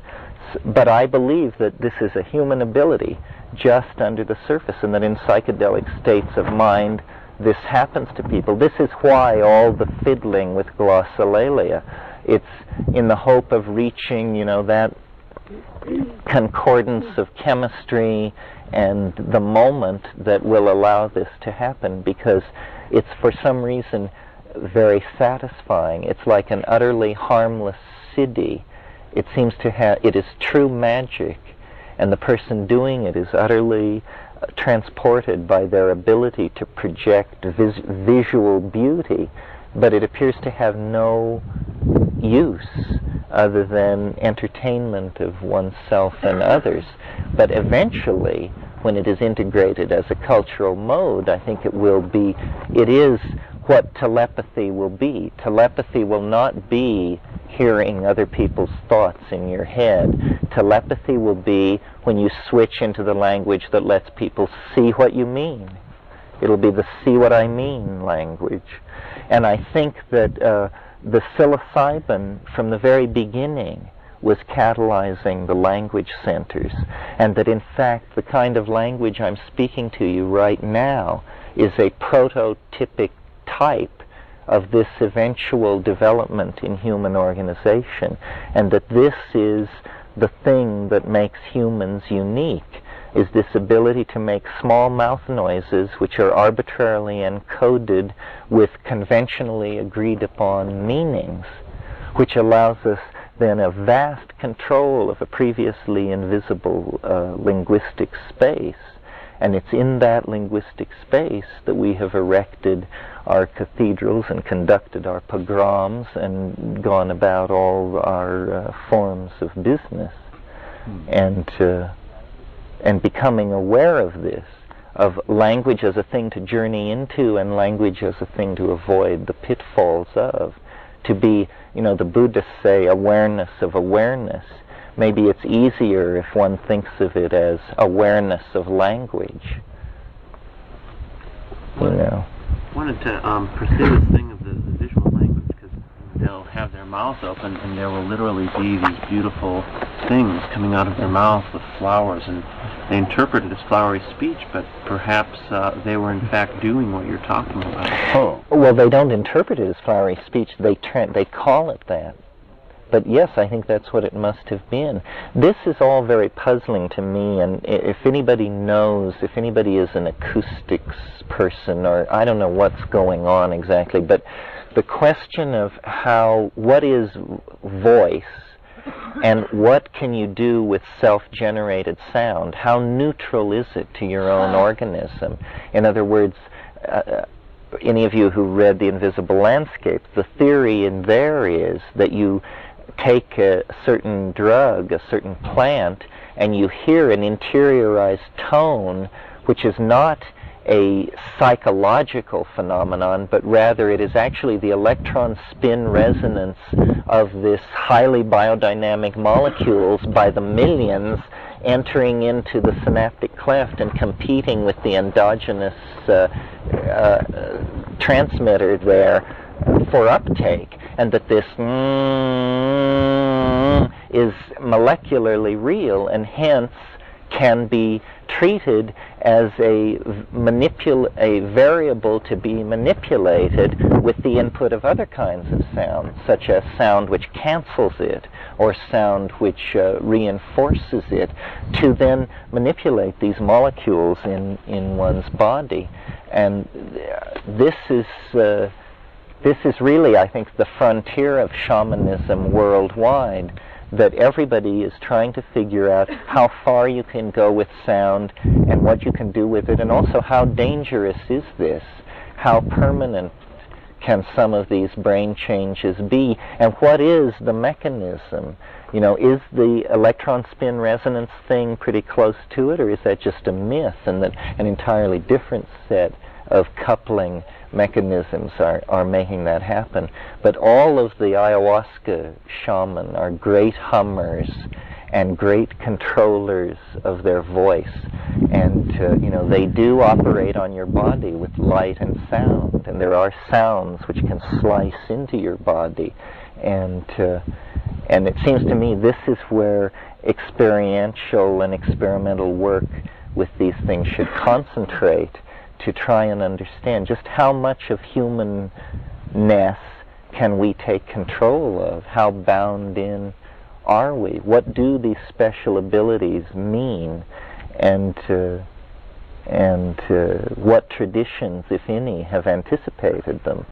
But I believe that this is a human ability just under the surface, and that in psychedelic states of mind this happens to people. This is why all the fiddling with glossolalia. It's in the hope of reaching, that concordance of chemistry and the moment that will allow this to happen, because it's for some reason very satisfying. It's like an utterly harmless siddhi. It seems to have, it is true magic, and the person doing it is utterly transported by their ability to project visual beauty, but it appears to have no use other than entertainment of oneself and others. But eventually, when it is integrated as a cultural mode, I think it is what telepathy will be. Telepathy will not be hearing other people's thoughts in your head. Telepathy will be when you switch into the language that lets people see what you mean. It'll be the see what I mean language. And I think that the psilocybin from the very beginning was catalyzing the language centers, and that in fact the kind of language I'm speaking to you right now is a prototypic type of this eventual development in human organization, and that this is the thing that makes humans unique, is this ability to make small mouth noises which are arbitrarily encoded with conventionally agreed upon meanings, which allows us then a vast control of a previously invisible linguistic space. And it's in that linguistic space that we have erected our cathedrals and conducted our pogroms and gone about all our forms of business. And becoming aware of this, of language as a thing to journey into and language as a thing to avoid the pitfalls of. To be, the Buddhists say awareness of awareness. Maybe it's easier if one thinks of it as awareness of language. I wanted to pursue this thing of the visual language, because they'll have their mouth open and there will literally be these beautiful things coming out of their mouth with flowers, and they interpret it as flowery speech, but perhaps they were in fact doing what you're talking about. Oh. Well, they don't interpret it as flowery speech, they call it that. But yes, I think that's what it must have been. This is all very puzzling to me, and if anybody knows, if anybody is an acoustics person, or I don't know what's going on exactly, but the question of what is voice, and what can you do with self-generated sound? How neutral is it to your own organism? In other words, any of you who read The Invisible Landscape, the theory in there is that you take a certain drug, a certain plant, and you hear an interiorized tone, which is not a psychological phenomenon, but rather it is actually the electron spin resonance of this highly biodynamic molecules by the millions entering into the synaptic cleft and competing with the endogenous transmitter there for uptake, and that this is molecularly real and hence can be treated as a variable to be manipulated with the input of other kinds of sound, such as sound which cancels it or sound which reinforces it, to then manipulate these molecules in one's body. And this is really, I think, the frontier of shamanism worldwide, that everybody is trying to figure out how far you can go with sound and what you can do with it, and also how dangerous is this, how permanent can some of these brain changes be, and what is the mechanism? You know, is the electron spin resonance thing pretty close to it, or is that just a myth, and that an entirely different set of coupling mechanisms are making that happen? But all of the ayahuasca shaman are great hummers and great controllers of their voice, and you know, they do operate on your body with light and sound, and there are sounds which can slice into your body, and it seems to me this is where experiential and experimental work with these things should concentrate, to try and understand just how much of humanness can we take control of, how bound in are we, what do these special abilities mean, and what traditions, if any, have anticipated them.